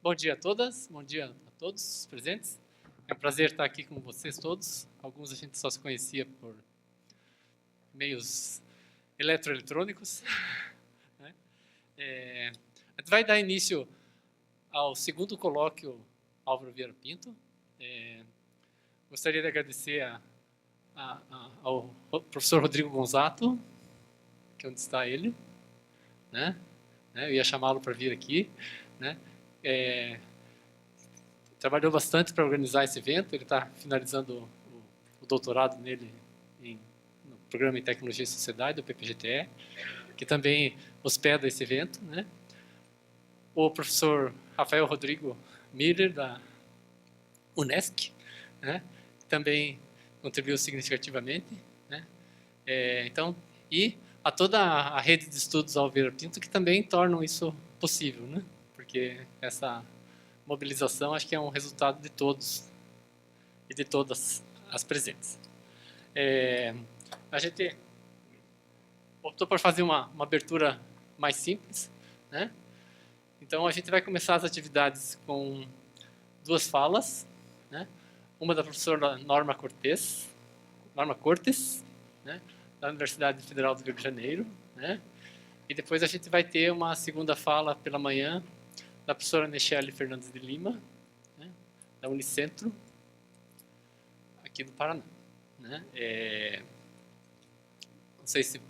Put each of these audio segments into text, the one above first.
Bom dia a todas, bom dia a todos presentes. É um prazer estar aqui com vocês todos. Alguns a gente só se conhecia por meios eletroeletrônicos. Né? A gente vai dar início ao segundo colóquio Álvaro Vieira Pinto. Gostaria de agradecer ao professor Rodrigo Gonzato, que é onde está ele. Né? Eu ia chamá-lo para vir aqui. Né? Trabalhou bastante para organizar esse evento. Ele está finalizando o doutorado nele no Programa em Tecnologia e Sociedade do PPGTE, que também hospeda esse evento. Né? O professor Rafael Rodrigo Miller, da Unesc, né? Também contribuiu significativamente. Né? E a toda a rede de estudos Álvaro Pinto, que também tornam isso possível, né? Porque essa mobilização acho que é um resultado de todos e de todas as presentes. A gente optou por fazer uma abertura mais simples, né? Então a gente vai começar as atividades com duas falas, né? Uma da professora Norma Cortes, né? Da Universidade Federal do Rio de Janeiro, né? E depois a gente vai ter uma segunda fala pela manhã da professora Michele Fernandes de Lima, né? Da Unicentro, aqui do Paraná. Né? Não sei se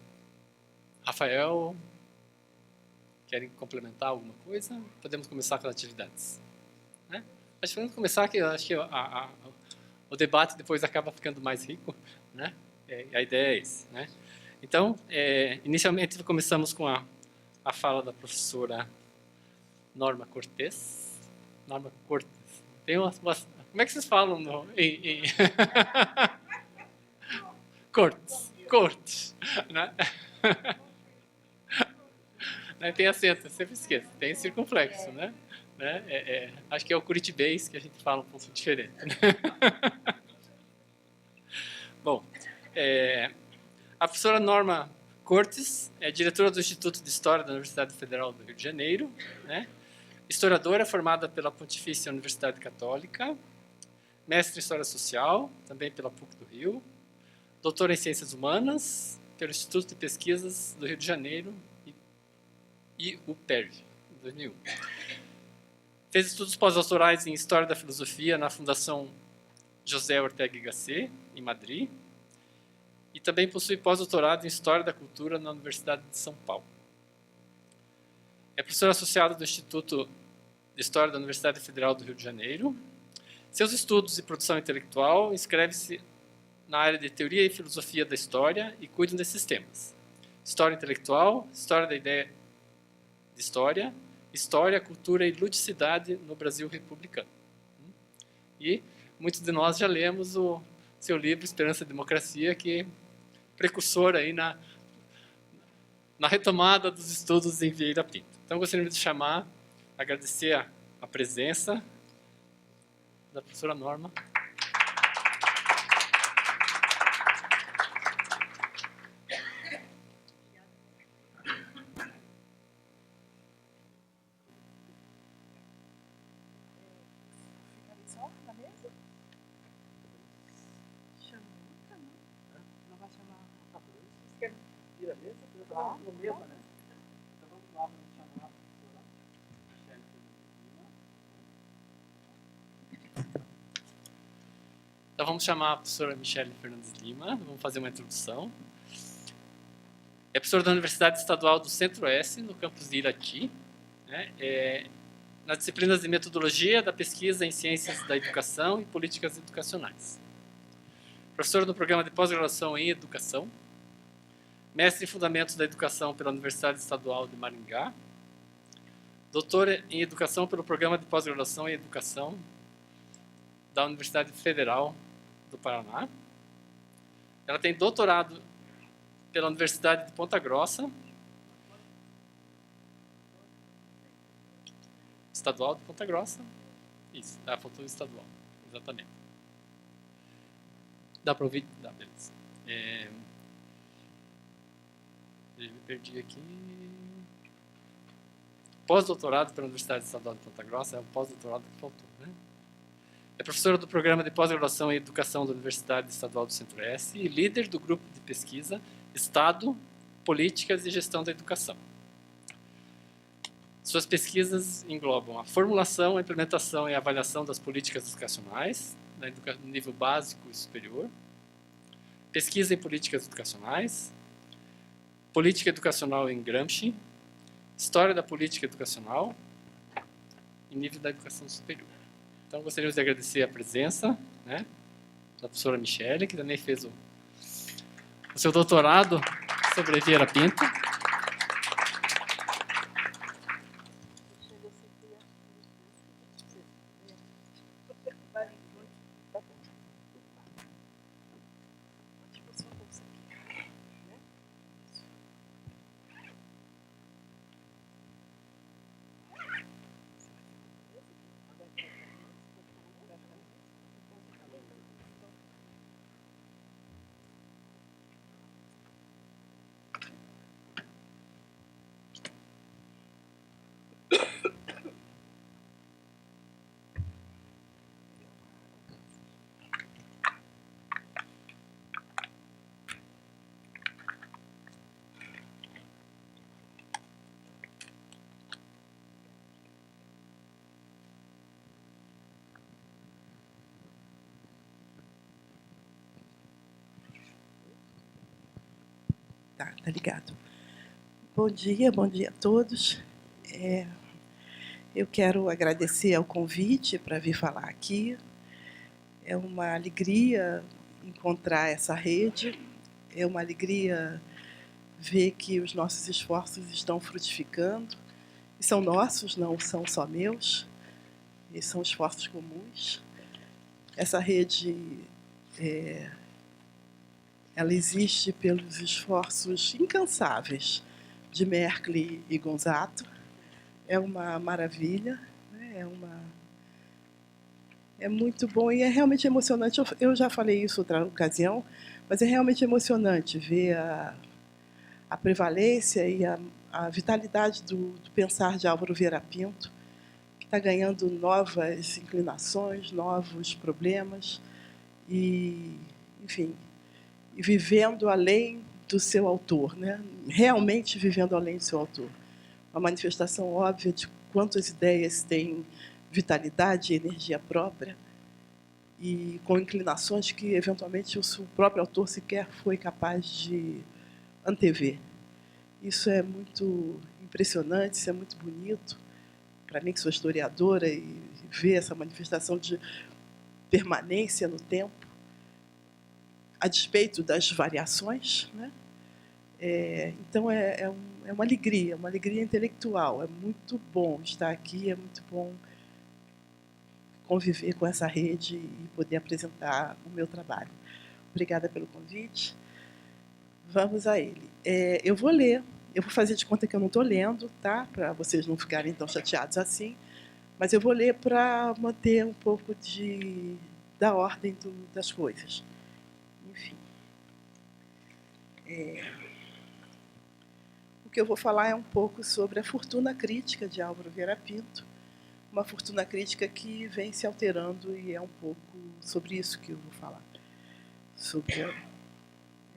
Rafael querem complementar alguma coisa. Podemos começar com as atividades. Né? Acho que podemos começar, que acho que o debate depois acaba ficando mais rico. Né? A ideia é essa. Né? Então, inicialmente começamos com a fala da professora Norma Cortes. Norma Cortes. Tem umas, como é que vocês falam em Cortes, né? Tem acento, eu sempre esqueço. Tem circunflexo, né? Acho que é o curitibês que a gente fala um pouco diferente. Né? Bom, a professora Norma Cortes é diretora do Instituto de História da Universidade Federal do Rio de Janeiro, né? Historiadora formada pela Pontifícia Universidade Católica, mestre em História Social, também pela PUC do Rio, doutora em Ciências Humanas, pelo Instituto de Pesquisas do Rio de Janeiro e o PERV, em 2001. Fez estudos pós-doutorais em História da Filosofia na Fundação José Ortega y Gasset, em Madrid, e também possui pós-doutorado em História da Cultura na Universidade de São Paulo. É professora associada do Instituto de História da Universidade Federal do Rio de Janeiro. Seus estudos e produção intelectual inscreve-se na área de Teoria e Filosofia da História e cuidam desses temas. História intelectual, História da ideia de história, História, Cultura e Ludicidade no Brasil Republicano. E muitos de nós já lemos o seu livro Esperança e Democracia, que é precursor aí na retomada dos estudos em Vieira Pinto. Então, gostaria de agradecer a presença da professora Norma. Então vamos chamar a professora Michele Fernandes Lima, vamos fazer uma introdução. É professora da Universidade Estadual do Centro-Oeste, no campus de Irati, né? Nas disciplinas de Metodologia da Pesquisa em Ciências da Educação e Políticas Educacionais. Professora do Programa de Pós-Graduação em Educação, mestre em Fundamentos da Educação pela Universidade Estadual de Maringá, doutora em Educação pelo Programa de Pós-Graduação em Educação da Universidade Federal do Paraná. Ela tem doutorado pela Universidade de Ponta Grossa, Estadual de Ponta Grossa. Isso, faltou o estadual, exatamente. Dá para ouvir? Dá, beleza. Eu me perdi aqui. pós-doutorado pela Universidade Estadual de Ponta Grossa, é o pós-doutorado que faltou, né? É professora do Programa de Pós-Graduação em Educação da Universidade Estadual do Centro-Oeste e líder do grupo de pesquisa Estado, Políticas e Gestão da Educação. Suas pesquisas englobam a formulação, a implementação e a avaliação das políticas educacionais, no nível básico e superior, pesquisa em políticas educacionais, política educacional em Gramsci, história da política educacional e nível da educação superior. Então, gostaríamos de agradecer a presença, né, da professora Michele, que também fez o seu doutorado sobre Vieira Pinto. Tá ligado. Bom dia a todos. Eu quero agradecer ao convite para vir falar aqui. É uma alegria encontrar essa rede, é uma alegria ver que os nossos esforços estão frutificando. E são nossos, não são só meus, e são esforços comuns. Essa rede ela existe pelos esforços incansáveis de Merkle e Gonzato. É uma maravilha, né? É muito bom e é realmente emocionante. Eu já falei isso outra ocasião, mas é realmente emocionante ver a prevalência e a vitalidade do pensar de Álvaro Vieira Pinto, que está ganhando novas inclinações, novos problemas e, enfim, e vivendo além do seu autor, né? Realmente vivendo além do seu autor. Uma manifestação óbvia de quantas ideias têm vitalidade e energia própria e com inclinações que, eventualmente, o seu próprio autor sequer foi capaz de antever. Isso é muito impressionante, isso é muito bonito. Para mim, que sou historiadora, e ver essa manifestação de permanência no tempo, a despeito das variações, né? Então, é uma alegria intelectual. É muito bom estar aqui, é muito bom conviver com essa rede e poder apresentar o meu trabalho. Obrigada pelo convite. Vamos a ele. Eu vou ler, eu vou fazer de conta que eu não estou lendo, tá? Para vocês não ficarem tão chateados assim, mas eu vou ler para manter um pouco da ordem das coisas. Enfim. O que eu vou falar é um pouco sobre a fortuna crítica de Álvaro Vieira Pinto, uma fortuna crítica que vem se alterando e é um pouco sobre isso que eu vou falar, sobre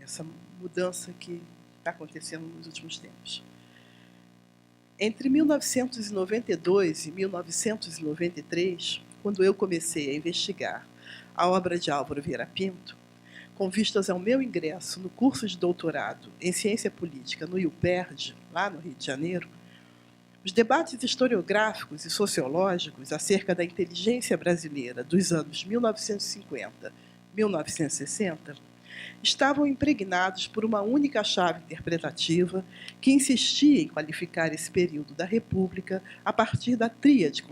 essa mudança que está acontecendo nos últimos tempos. Entre 1992 e 1993, quando eu comecei a investigar a obra de Álvaro Vieira Pinto, com vistas ao meu ingresso no curso de doutorado em Ciência Política no IUPERJ, lá no Rio de Janeiro, os debates historiográficos e sociológicos acerca da inteligência brasileira dos anos 1950 e 1960 estavam impregnados por uma única chave interpretativa que insistia em qualificar esse período da República a partir da tríade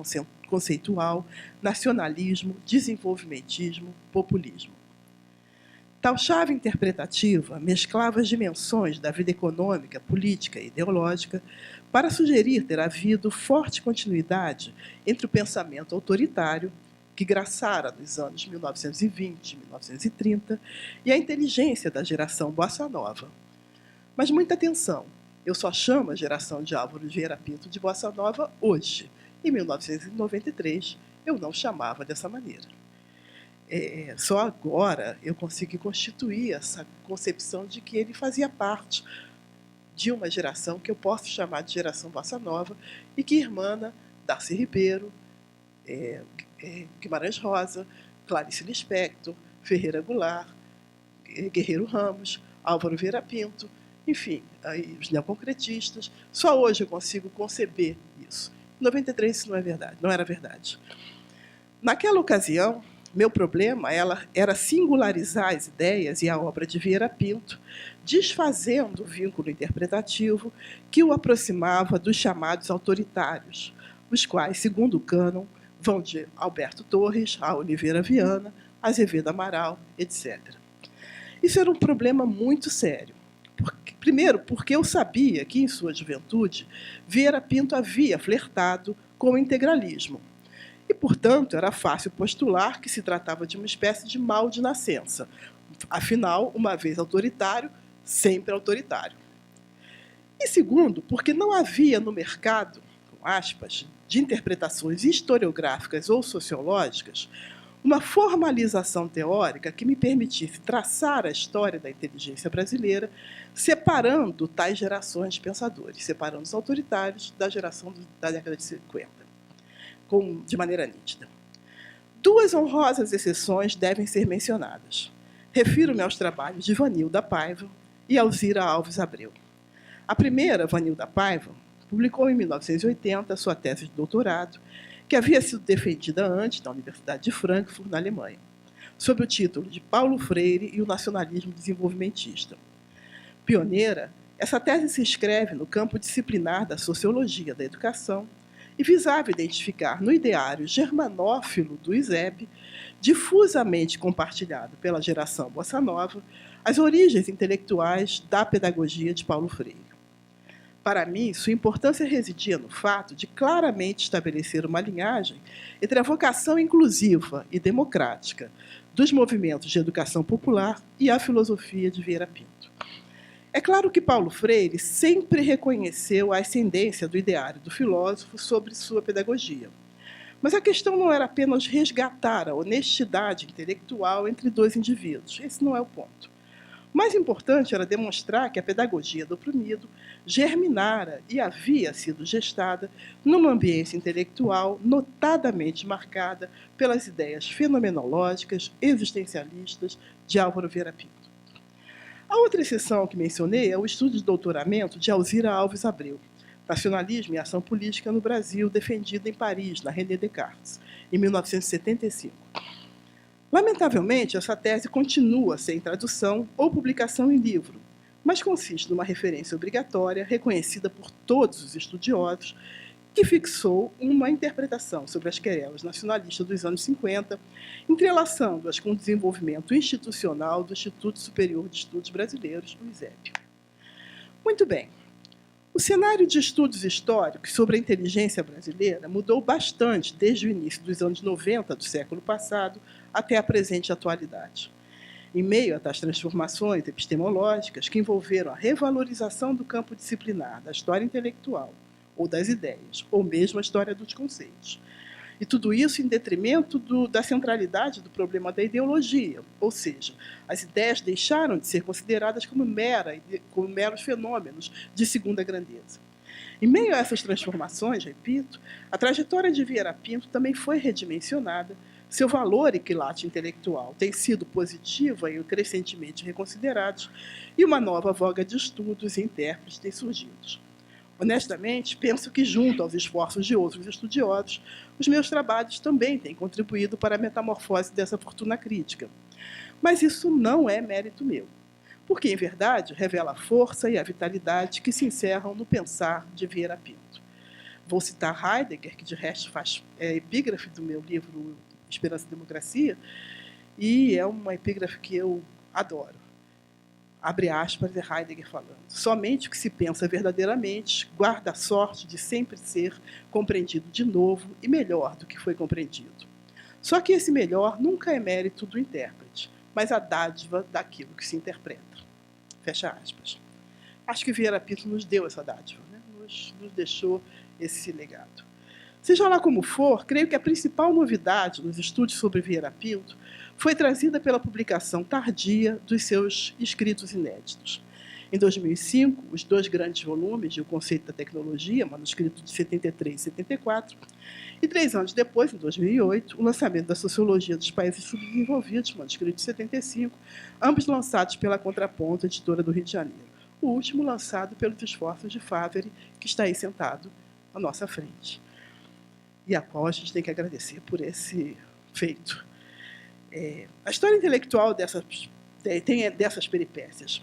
conceitual nacionalismo, desenvolvimentismo, populismo. Tal chave interpretativa mesclava as dimensões da vida econômica, política e ideológica para sugerir ter havido forte continuidade entre o pensamento autoritário, que graçara nos anos 1920 e 1930, e a inteligência da geração Bossa Nova. Mas muita atenção, Eu só chamo a geração de Álvaro Vieira Pinto de bossa nova hoje. Em 1993, eu não chamava dessa maneira. Só agora eu consegui constituir essa concepção de que ele fazia parte de uma geração que eu posso chamar de geração bossa nova e que irmana Darcy Ribeiro, Guimarães Rosa, Clarice Lispector, Ferreira Goulart, Guerreiro Ramos, Álvaro Vieira Pinto, enfim, aí, os neoconcretistas. Só hoje eu consigo conceber isso. Em 93 isso não é verdade, não era verdade. Naquela ocasião, meu problema era singularizar as ideias e a obra de Vieira Pinto, desfazendo o vínculo interpretativo que o aproximava dos chamados autoritários, os quais, segundo o cânon, vão de Alberto Torres a Oliveira Viana, Azevedo Amaral, etc. Isso era um problema muito sério. Primeiro, porque eu sabia que, em sua juventude, Vieira Pinto havia flertado com o integralismo. E, portanto, era fácil postular que se tratava de uma espécie de mal de nascença. Afinal, uma vez autoritário, sempre autoritário. E, segundo, porque não havia no mercado, com aspas, de interpretações historiográficas ou sociológicas, uma formalização teórica que me permitisse traçar a história da inteligência brasileira, separando tais gerações de pensadores, separando os autoritários da geração da década de 50, de maneira nítida. Duas honrosas exceções devem ser mencionadas. Refiro-me aos trabalhos de Vanilda Paiva e Alzira Alves Abreu. A primeira, Vanilda Paiva, publicou em 1980 sua tese de doutorado, que havia sido defendida antes na Universidade de Frankfurt, na Alemanha, sob o título de Paulo Freire e o nacionalismo desenvolvimentista. Pioneira, essa tese se inscreve no campo disciplinar da sociologia da educação e visava identificar no ideário germanófilo do ISEB, difusamente compartilhado pela geração bossa nova, as origens intelectuais da pedagogia de Paulo Freire. Para mim, sua importância residia no fato de claramente estabelecer uma linhagem entre a vocação inclusiva e democrática dos movimentos de educação popular e a filosofia de Vieira Pinto. É claro que Paulo Freire sempre reconheceu a ascendência do ideário do filósofo sobre sua pedagogia. Mas a questão não era apenas resgatar a honestidade intelectual entre dois indivíduos. Esse não é o ponto. O mais importante era demonstrar que a pedagogia do oprimido germinara e havia sido gestada numa ambiência intelectual notadamente marcada pelas ideias fenomenológicas, existencialistas de Álvaro Vieira Pinto. A outra exceção que mencionei é o estudo de doutoramento de Alzira Alves Abreu, Nacionalismo e Ação Política no Brasil, defendido em Paris, na René Descartes, em 1975. Lamentavelmente, essa tese continua sem tradução ou publicação em livro, mas consiste numa referência obrigatória, reconhecida por todos os estudiosos, que fixou uma interpretação sobre as querelas nacionalistas dos anos 50, entrelaçando-as com o desenvolvimento institucional do Instituto Superior de Estudos Brasileiros, o ISEB. Muito bem. O cenário de estudos históricos sobre a inteligência brasileira mudou bastante desde o início dos anos 90 do século passado até a presente atualidade. Em meio a tais transformações epistemológicas que envolveram a revalorização do campo disciplinar da história intelectual ou das ideias, ou mesmo a história dos conceitos. E tudo isso em detrimento da centralidade do problema da ideologia, ou seja, as ideias deixaram de ser consideradas como meros fenômenos de segunda grandeza. Em meio a essas transformações, repito, a trajetória de Vieira Pinto também foi redimensionada, seu valor e quilate intelectual tem sido positiva e crescentemente reconsiderados, e uma nova voga de estudos e intérpretes tem surgido. Honestamente, penso que, junto aos esforços de outros estudiosos, os meus trabalhos também têm contribuído para a metamorfose dessa fortuna crítica. Mas isso não é mérito meu, porque, em verdade, revela a força e a vitalidade que se encerram no pensar de Vieira Pinto. Vou citar Heidegger, que, de resto, faz epígrafe do meu livro Esperança e Democracia, e é uma epígrafe que eu adoro. Abre aspas, é Heidegger falando. Somente o que se pensa verdadeiramente guarda a sorte de sempre ser compreendido de novo e melhor do que foi compreendido. Só que esse melhor nunca é mérito do intérprete, mas a dádiva daquilo que se interpreta. Fecha aspas. acho que Vieira Pinto nos deu essa dádiva, né? nos deixou esse legado. Seja lá como for, creio que a principal novidade nos estudos sobre Vieira Pinto foi trazida pela publicação tardia dos seus escritos inéditos. Em 2005, os 2 grandes volumes de O Conceito da Tecnologia, manuscrito de 73 e 74, e 3 anos depois, em 2008, o lançamento da Sociologia dos Países Subdesenvolvidos, manuscrito de 75, ambos lançados pela Contraponto, editora do Rio de Janeiro. O último lançado pelos esforços de Favre, que está aí sentado à nossa frente, e a qual a gente tem que agradecer por esse feito. A história intelectual tem dessas peripécias.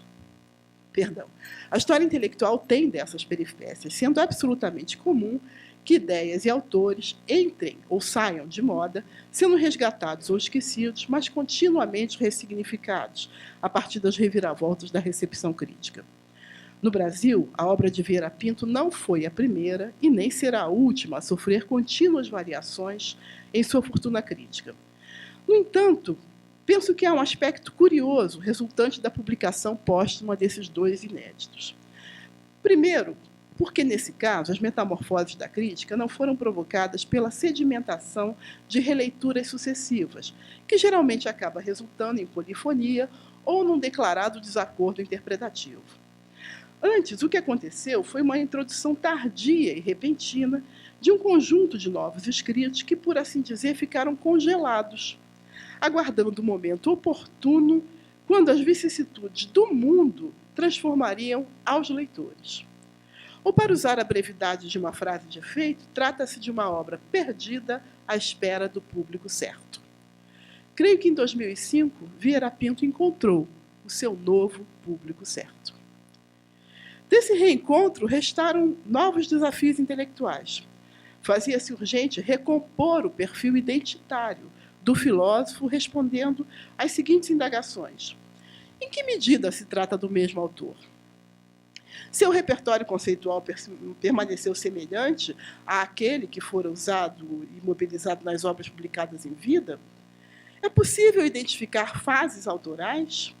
A história intelectual tem dessas peripécias, sendo absolutamente comum que ideias e autores entrem ou saiam de moda, sendo resgatados ou esquecidos, mas continuamente ressignificados, a partir das reviravoltas da recepção crítica. No Brasil, a obra de Vieira Pinto não foi a primeira e nem será a última a sofrer contínuas variações em sua fortuna crítica. No entanto, penso que há um aspecto curioso resultante da publicação póstuma desses 2 inéditos. Primeiro, porque, nesse caso, as metamorfoses da crítica não foram provocadas pela sedimentação de releituras sucessivas, que geralmente acaba resultando em polifonia ou num declarado desacordo interpretativo. Antes, o que aconteceu foi uma introdução tardia e repentina de um conjunto de novos escritos que, por assim dizer, ficaram congelados, aguardando o momento oportuno, quando as vicissitudes do mundo transformariam aos leitores. Ou, para usar a brevidade de uma frase de efeito, trata-se de uma obra perdida à espera do público certo. Creio que, em 2005, Vieira Pinto encontrou o seu novo público certo. Desse reencontro, restaram novos desafios intelectuais. Fazia-se urgente recompor o perfil identitário do filósofo, respondendo às seguintes indagações. Em que medida se trata do mesmo autor? Seu repertório conceitual permaneceu semelhante àquele que fora usado e mobilizado nas obras publicadas em vida? É possível identificar fases autorais?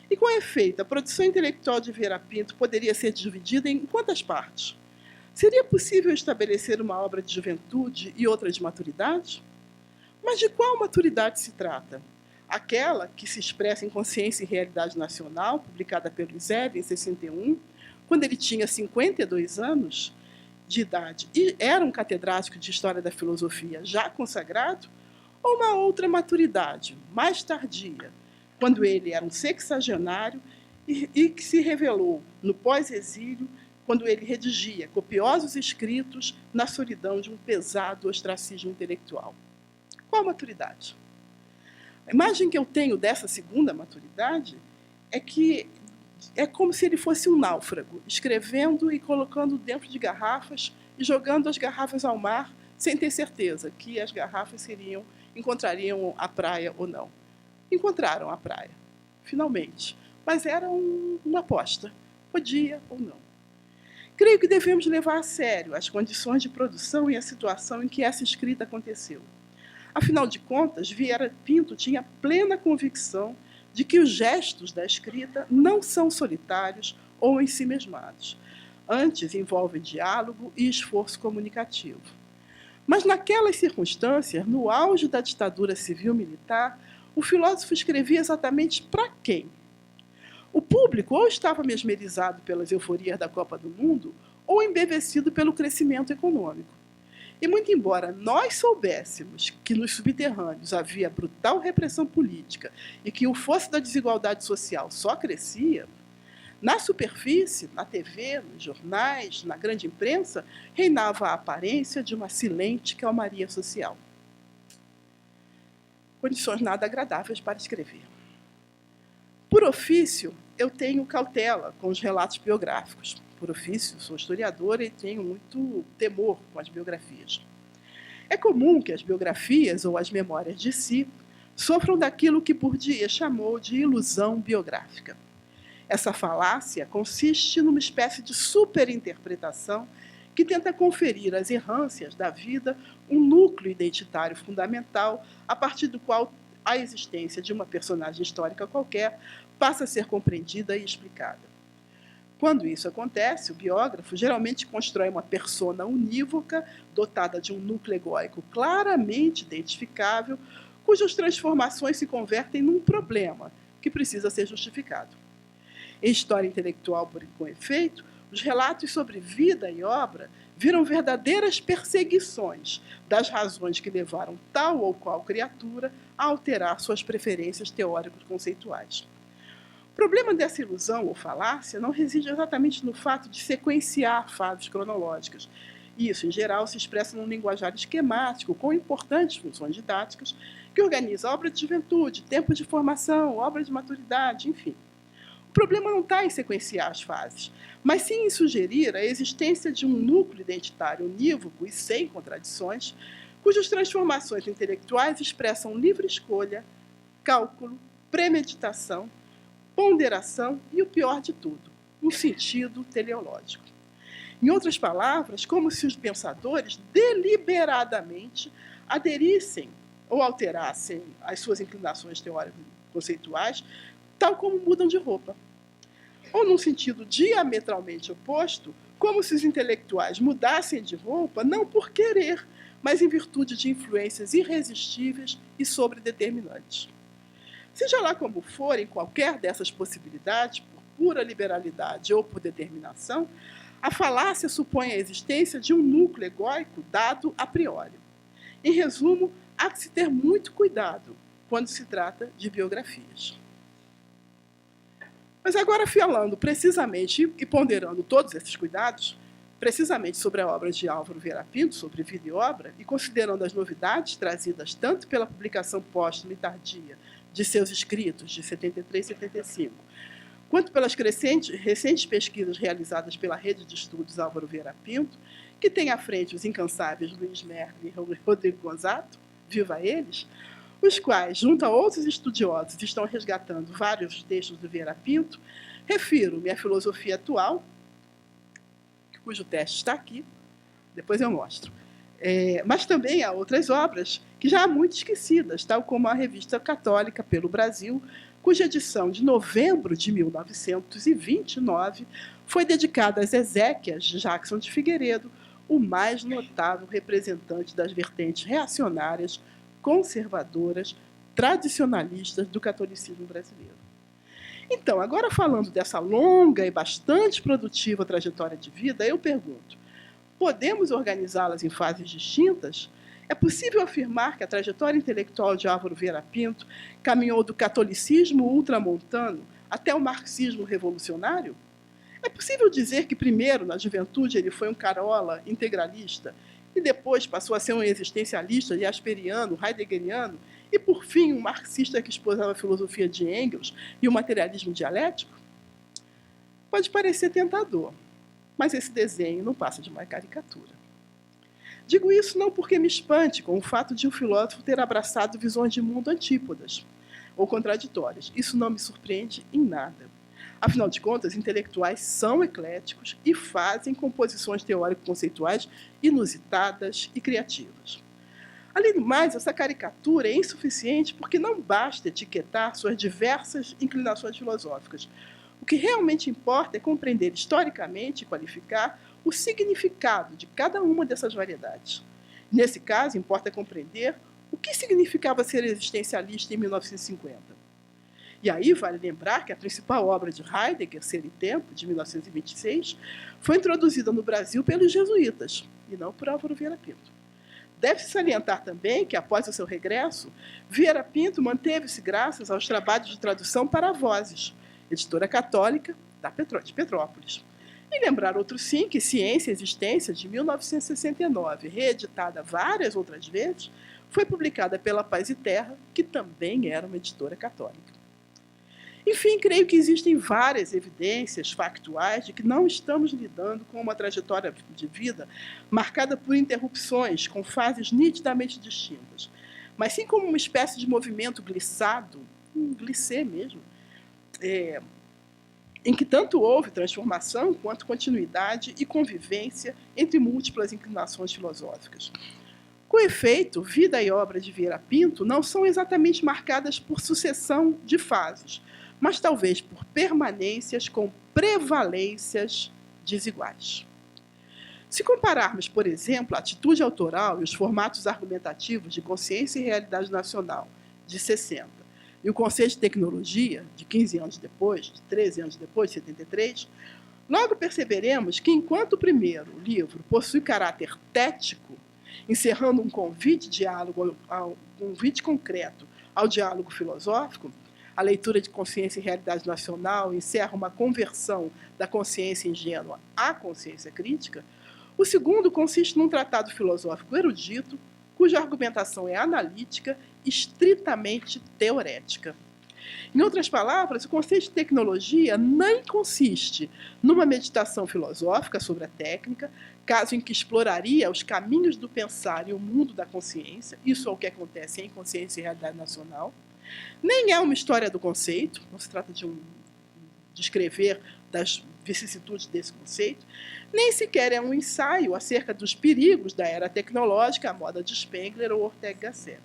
E, com efeito, a produção intelectual de Vieira Pinto poderia ser dividida em quantas partes? Seria possível estabelecer uma obra de juventude e outra de maturidade? Mas de qual maturidade se trata? Aquela que se expressa em Consciência e Realidade Nacional, publicada pelo Zeb em 61, quando ele tinha 52 anos de idade e era um catedrático de História da Filosofia já consagrado? Ou uma outra maturidade, mais tardia, quando ele era um sexagenário e que se revelou no pós-exílio, quando ele redigia copiosos escritos na solidão de um pesado ostracismo intelectual? Qual a maturidade? A imagem que eu tenho dessa segunda maturidade é que é como se ele fosse um náufrago, escrevendo e colocando dentro de garrafas e jogando as garrafas ao mar, sem ter certeza que as garrafas encontrariam a praia ou não. Encontraram a praia, finalmente, mas era uma aposta, podia ou não. Creio que devemos levar a sério as condições de produção e a situação em que essa escrita aconteceu. Afinal de contas, Vieira Pinto tinha plena convicção de que os gestos da escrita não são solitários ou ensimesmados. Antes, envolvem diálogo e esforço comunicativo. Mas, naquelas circunstâncias, no auge da ditadura civil-militar, o filósofo escrevia exatamente para quem? O público ou estava mesmerizado pelas euforias da Copa do Mundo ou embevecido pelo crescimento econômico. E, muito embora nós soubéssemos que nos subterrâneos havia brutal repressão política e que o fosso da desigualdade social só crescia, na superfície, na TV, nos jornais, na grande imprensa, reinava a aparência de uma silente calmaria social. Condições nada agradáveis para escrever. Por ofício, eu tenho cautela com os relatos biográficos. Por ofício, sou historiadora e tenho muito temor com as biografias. É comum que as biografias ou as memórias de si sofram daquilo que Bourdieu chamou de ilusão biográfica. Essa falácia consiste numa espécie de superinterpretação que tenta conferir às errâncias da vida um núcleo identitário fundamental a partir do qual a existência de uma personagem histórica qualquer passa a ser compreendida e explicada. Quando isso acontece, o biógrafo geralmente constrói uma persona unívoca, dotada de um núcleo egóico claramente identificável, cujas transformações se convertem num problema que precisa ser justificado. Em história intelectual, com efeito, os relatos sobre vida e obra viram verdadeiras perseguições das razões que levaram tal ou qual criatura a alterar suas preferências teórico-conceituais. O problema dessa ilusão ou falácia não reside exatamente no fato de sequenciar fases cronológicas. Isso, em geral, se expressa num linguajar esquemático, com importantes funções didáticas, que organiza obra de juventude, tempo de formação, obra de maturidade, enfim. O problema não está em sequenciar as fases, mas sim em sugerir a existência de um núcleo identitário unívoco e sem contradições, cujas transformações intelectuais expressam livre escolha, cálculo, premeditação, ponderação e, o pior de tudo, um sentido teleológico. Em outras palavras, como se os pensadores deliberadamente aderissem ou alterassem as suas inclinações teórico-conceituais, tal como mudam de roupa. Ou, num sentido diametralmente oposto, como se os intelectuais mudassem de roupa não por querer, mas em virtude de influências irresistíveis e sobredeterminantes. Seja lá como for, em qualquer dessas possibilidades, por pura liberalidade ou por determinação, a falácia supõe a existência de um núcleo egóico dado a priori. Em resumo, há que se ter muito cuidado quando se trata de biografias. Mas agora, falando precisamente e ponderando todos esses cuidados, precisamente sobre a obra de Álvaro Vieira Pinto, sobre vida e obra, e considerando as novidades trazidas tanto pela publicação póstuma e tardia de seus escritos, de 73 e 75, quanto pelas recentes pesquisas realizadas pela Rede de Estudos Álvaro Vieira Pinto, que tem à frente os incansáveis Luiz Merli e Rodrigo Gonzato, viva eles, os quais, junto a outros estudiosos, estão resgatando vários textos do Vieira Pinto, refiro-me à filosofia atual, cujo teste está aqui, depois eu mostro, mas também há outras obras que já há muito esquecidas, tal como a Revista Católica pelo Brasil, cuja edição de novembro de 1929 foi dedicada às Ezequias de Jackson de Figueiredo, o mais notável representante das vertentes reacionárias, conservadoras, tradicionalistas do catolicismo brasileiro. Então, agora falando dessa longa e bastante produtiva trajetória de vida, eu pergunto, podemos organizá-las em fases distintas? É possível afirmar que a trajetória intelectual de Álvaro Vieira Pinto caminhou do catolicismo ultramontano até o marxismo revolucionário? É possível dizer que primeiro, na juventude, ele foi um carola integralista e depois passou a ser um existencialista jasperiano, heideggeriano e, por fim, um marxista que esposava a filosofia de Engels e o materialismo dialético? Pode parecer tentador, mas esse desenho não passa de uma caricatura. Digo isso não porque me espante com o fato de um filósofo ter abraçado visões de mundo antípodas ou contraditórias. Isso não me surpreende em nada. Afinal de contas, intelectuais são ecléticos e fazem composições teórico-conceituais inusitadas e criativas. Além do mais, essa caricatura é insuficiente porque não basta etiquetar suas diversas inclinações filosóficas. O que realmente importa é compreender historicamente e qualificar o significado de cada uma dessas variedades. Nesse caso, importa compreender o que significava ser existencialista em 1950. E aí vale lembrar que a principal obra de Heidegger, Ser e Tempo, de 1926, foi introduzida no Brasil pelos jesuítas, e não por Álvaro Vieira Pinto. Deve-se salientar também que, após o seu regresso, Vieira Pinto manteve-se graças aos trabalhos de tradução para Vozes, editora católica de Petrópolis. E lembrar outro sim que Ciência e Existência, de 1969, reeditada várias outras vezes, foi publicada pela Paz e Terra, que também era uma editora católica. Enfim, creio que existem várias evidências factuais de que não estamos lidando com uma trajetória de vida marcada por interrupções, com fases nitidamente distintas, mas sim como uma espécie de movimento glissado, um glissê mesmo, em que tanto houve transformação quanto continuidade e convivência entre múltiplas inclinações filosóficas. Com efeito, vida e obra de Vieira Pinto não são exatamente marcadas por sucessão de fases, mas talvez por permanências com prevalências desiguais. Se compararmos, por exemplo, a atitude autoral e os formatos argumentativos de Consciência e Realidade Nacional, de 60, e o Conceito de Tecnologia, de 15 anos depois, de 13 anos depois, de 73, logo perceberemos que, enquanto o primeiro livro possui caráter tético, encerrando um convite concreto ao diálogo filosófico, a leitura de Consciência e Realidade Nacional encerra uma conversão da consciência ingênua à consciência crítica, o segundo consiste num tratado filosófico erudito, cuja argumentação é analítica e estritamente teorética. Em outras palavras, o conceito de tecnologia nem consiste numa meditação filosófica sobre a técnica, caso em que exploraria os caminhos do pensar e o mundo da consciência, isso é o que acontece em Consciência e Realidade Nacional, nem é uma história do conceito, não se trata de escrever das vicissitudes desse conceito, nem sequer é um ensaio acerca dos perigos da era tecnológica, à moda de Spengler ou Ortega y Gasset.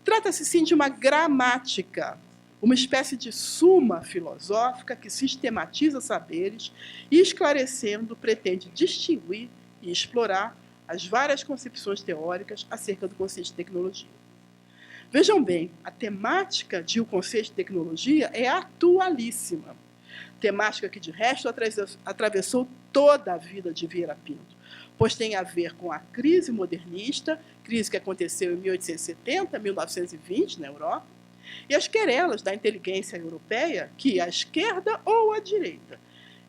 Trata-se, sim, de uma gramática, uma espécie de suma filosófica que sistematiza saberes e, esclarecendo, pretende distinguir e explorar as várias concepções teóricas acerca do conceito de tecnologia. Vejam bem, a temática de O Conceito de Tecnologia é atualíssima. Temática que, de resto, atravessou toda a vida de Vieira Pinto, pois tem a ver com a crise modernista, crise que aconteceu em 1870, 1920, na Europa, e as querelas da inteligência europeia, que a esquerda ou a direita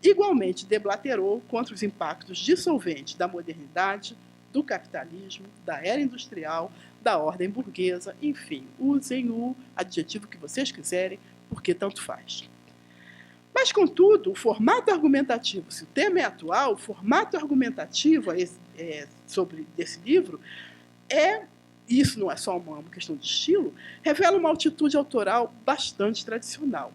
igualmente deblaterou contra os impactos dissolventes da modernidade, do capitalismo, da era industrial, da ordem burguesa, enfim, usem o adjetivo que vocês quiserem, porque tanto faz. Mas, contudo, o formato argumentativo, se o tema é atual, o formato argumentativo desse livro isso não é só uma questão de estilo, revela uma altitude autoral bastante tradicional,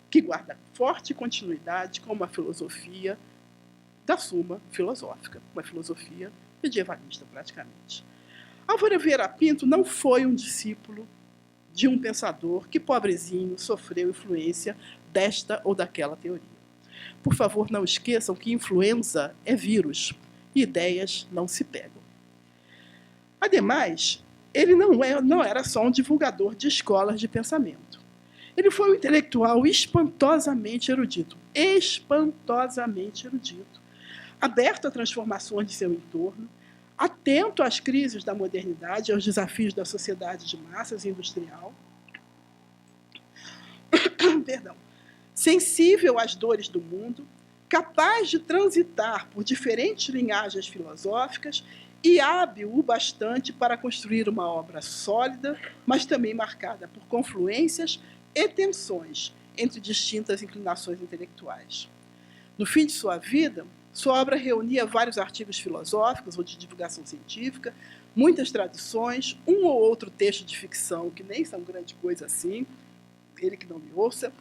que guarda forte continuidade com uma filosofia da Suma filosófica, uma filosofia medievalista, praticamente. Álvaro Vieira Pinto não foi um discípulo de um pensador que, pobrezinho, sofreu influência desta ou daquela teoria. Por favor, não esqueçam que influenza é vírus e ideias não se pegam. Ademais, ele não era só um divulgador de escolas de pensamento. Ele foi um intelectual espantosamente erudito, aberto a transformações de seu entorno, atento às crises da modernidade e aos desafios da sociedade de massas industrial, sensível às dores do mundo, capaz de transitar por diferentes linhagens filosóficas e hábil o bastante para construir uma obra sólida, mas também marcada por confluências e tensões entre distintas inclinações intelectuais. No fim de sua vida, sua obra reunia vários artigos filosóficos ou de divulgação científica, muitas traduções, um ou outro texto de ficção, que nem são grande coisa assim, ele que não me ouça,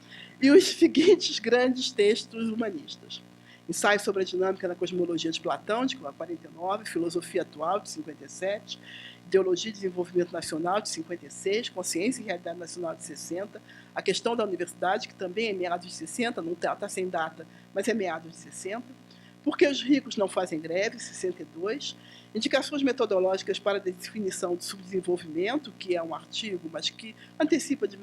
e os seguintes grandes textos humanistas. Ensaio sobre a dinâmica da cosmologia de Platão, de 49, Filosofia Atual, de 57, Ideologia e Desenvolvimento Nacional, de 56, Consciência e Realidade Nacional, de 60, A Questão da Universidade, que também é meados de 60, não está sem data, mas é meados de 60, Porque os Ricos Não Fazem Greve, 62, Indicações Metodológicas para a Definição de Subdesenvolvimento, que é um artigo, mas que antecipa de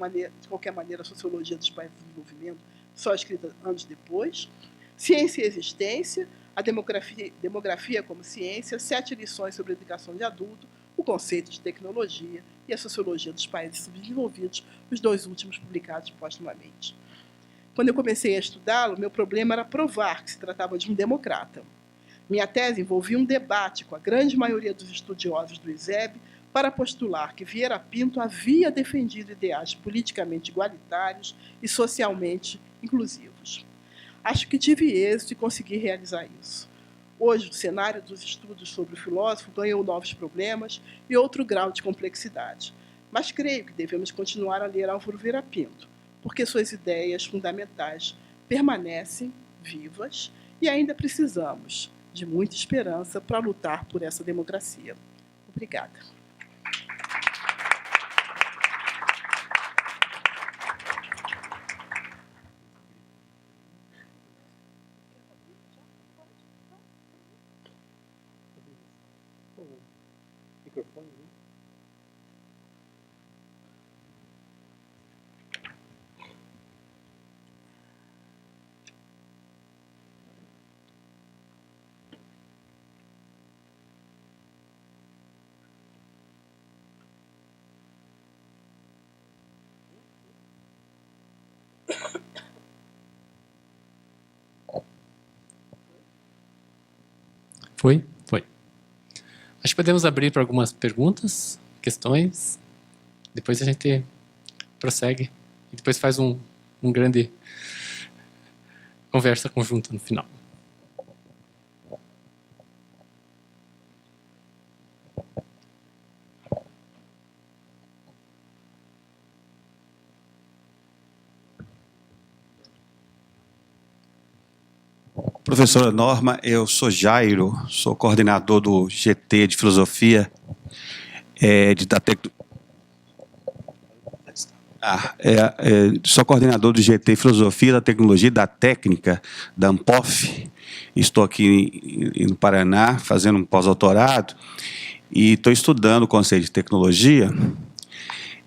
qualquer maneira a Sociologia dos Países de Desenvolvimento, só escrita anos depois, Ciência e Existência, a Demografia como Ciência, 7 lições sobre a educação de adulto, o conceito de tecnologia e a Sociologia dos Países Subdesenvolvidos, os 2 últimos publicados póstumamente. Quando eu comecei a estudá-lo, meu problema era provar que se tratava de um democrata. Minha tese envolvia um debate com a grande maioria dos estudiosos do ISEB para postular que Vieira Pinto havia defendido ideais politicamente igualitários e socialmente inclusivos. Acho que tive êxito e consegui realizar isso. Hoje, o cenário dos estudos sobre o filósofo ganhou novos problemas e outro grau de complexidade. Mas creio que devemos continuar a ler Álvaro Vieira Pinto, porque suas ideias fundamentais permanecem vivas e ainda precisamos de muita esperança para lutar por essa democracia. Obrigada. Foi? Foi. Acho que podemos abrir para algumas perguntas, questões. Depois a gente prossegue. E depois faz um grande conversa conjunta no final. Professora Norma, eu sou Jairo, sou coordenador do GT de Filosofia sou coordenador do GT Filosofia da Tecnologia e da Técnica da Ampof. Estou aqui no Paraná fazendo um pós-doutorado e estou estudando o conceito de tecnologia.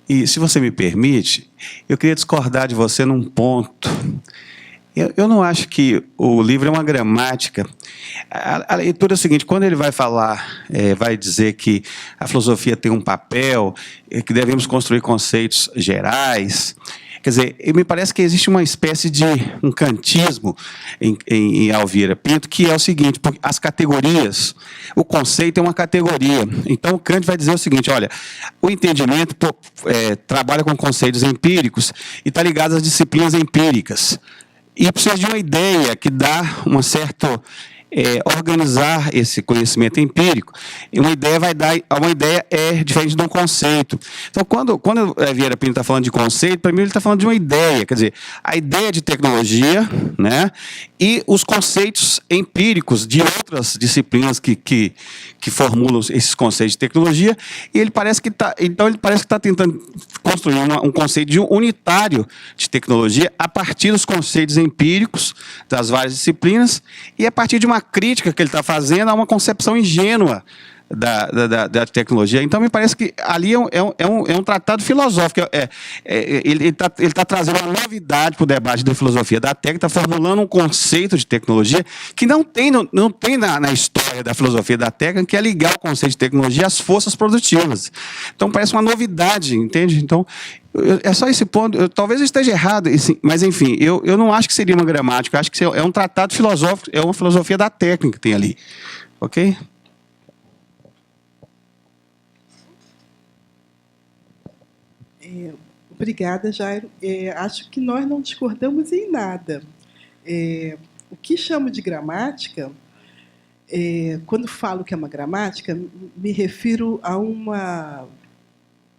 E, se você me permite, eu queria discordar de você num ponto. Eu não acho que o livro é uma gramática. A leitura é o seguinte: quando ele vai falar, vai dizer que a filosofia tem um papel, que devemos construir conceitos gerais. Quer dizer, me parece que existe uma espécie de um kantismo em Alvira Pinto, que é o seguinte: porque as categorias, o conceito é uma categoria. Então, o Kant vai dizer o seguinte: olha, o entendimento trabalha com conceitos empíricos e está ligado às disciplinas empíricas. E precisa de uma ideia que dá uma certa organizar esse conhecimento empírico. E uma ideia é diferente de um conceito. Então, quando Vieira Pinto está falando de conceito, para mim ele está falando de uma ideia, quer dizer, a ideia de tecnologia, né, e os conceitos empíricos de outras disciplinas que formulam esses conceitos de tecnologia, e ele parece que está tentando construir um conceito unitário de tecnologia a partir dos conceitos empíricos das várias disciplinas e a partir de uma crítica que ele está fazendo a uma concepção ingênua da tecnologia. Então, me parece que ali é um tratado filosófico. Ele está trazendo uma novidade para o debate da filosofia da técnica, está formulando um conceito de tecnologia que não tem na história da filosofia da técnica, que é ligar o conceito de tecnologia às forças produtivas. Então, parece uma novidade, entende? Então, é só esse ponto. Talvez eu esteja errado, mas, enfim, eu não acho que seria uma gramática, eu acho que é um tratado filosófico, é uma filosofia da técnica que tem ali. Ok? Obrigada, Jairo. Acho que nós não discordamos em nada. O que chamo de gramática, quando falo que é uma gramática, me refiro a uma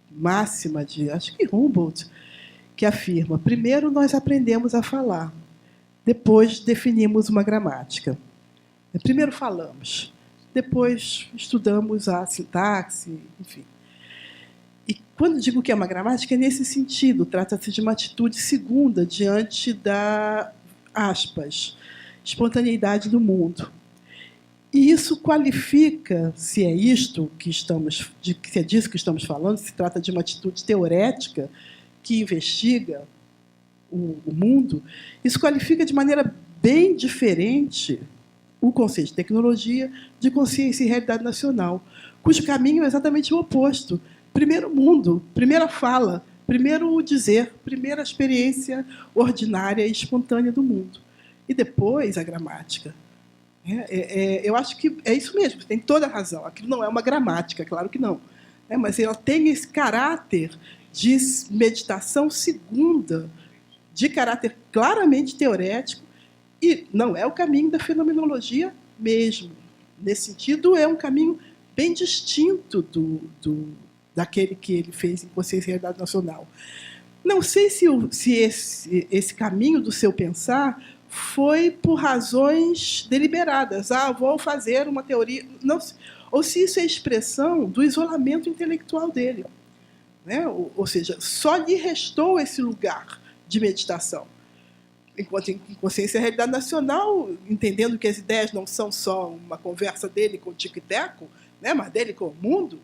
máxima de, acho que Humboldt, que afirma: primeiro nós aprendemos a falar, depois definimos uma gramática. Primeiro falamos, depois estudamos a sintaxe, enfim. E quando digo que é uma gramática, é nesse sentido, trata-se de uma atitude segunda diante da, aspas, espontaneidade do mundo. E isso qualifica, se é isto que se é disso que estamos falando, se trata de uma atitude teorética que investiga o mundo, isso qualifica de maneira bem diferente o conceito de tecnologia, de consciência e realidade nacional, cujo caminho é exatamente o oposto. Primeiro mundo, primeira fala, primeiro dizer, primeira experiência ordinária e espontânea do mundo. E depois a gramática. Eu acho que é isso mesmo, você tem toda a razão. Aquilo não é uma gramática, claro que não. Mas ela tem esse caráter de meditação segunda, de caráter claramente teorético, e não é o caminho da fenomenologia mesmo. Nesse sentido, é um caminho bem distinto daquele que ele fez em Consciência e Realidade Nacional. Não sei se esse caminho do seu pensar foi por razões deliberadas. Vou fazer uma teoria. Não, ou se isso é expressão do isolamento intelectual dele. Ou seja, só lhe restou esse lugar de meditação. Enquanto em Consciência e Realidade Nacional, entendendo que as ideias não são só uma conversa dele com o Tico e Teco, né? Mas dele com o mundo,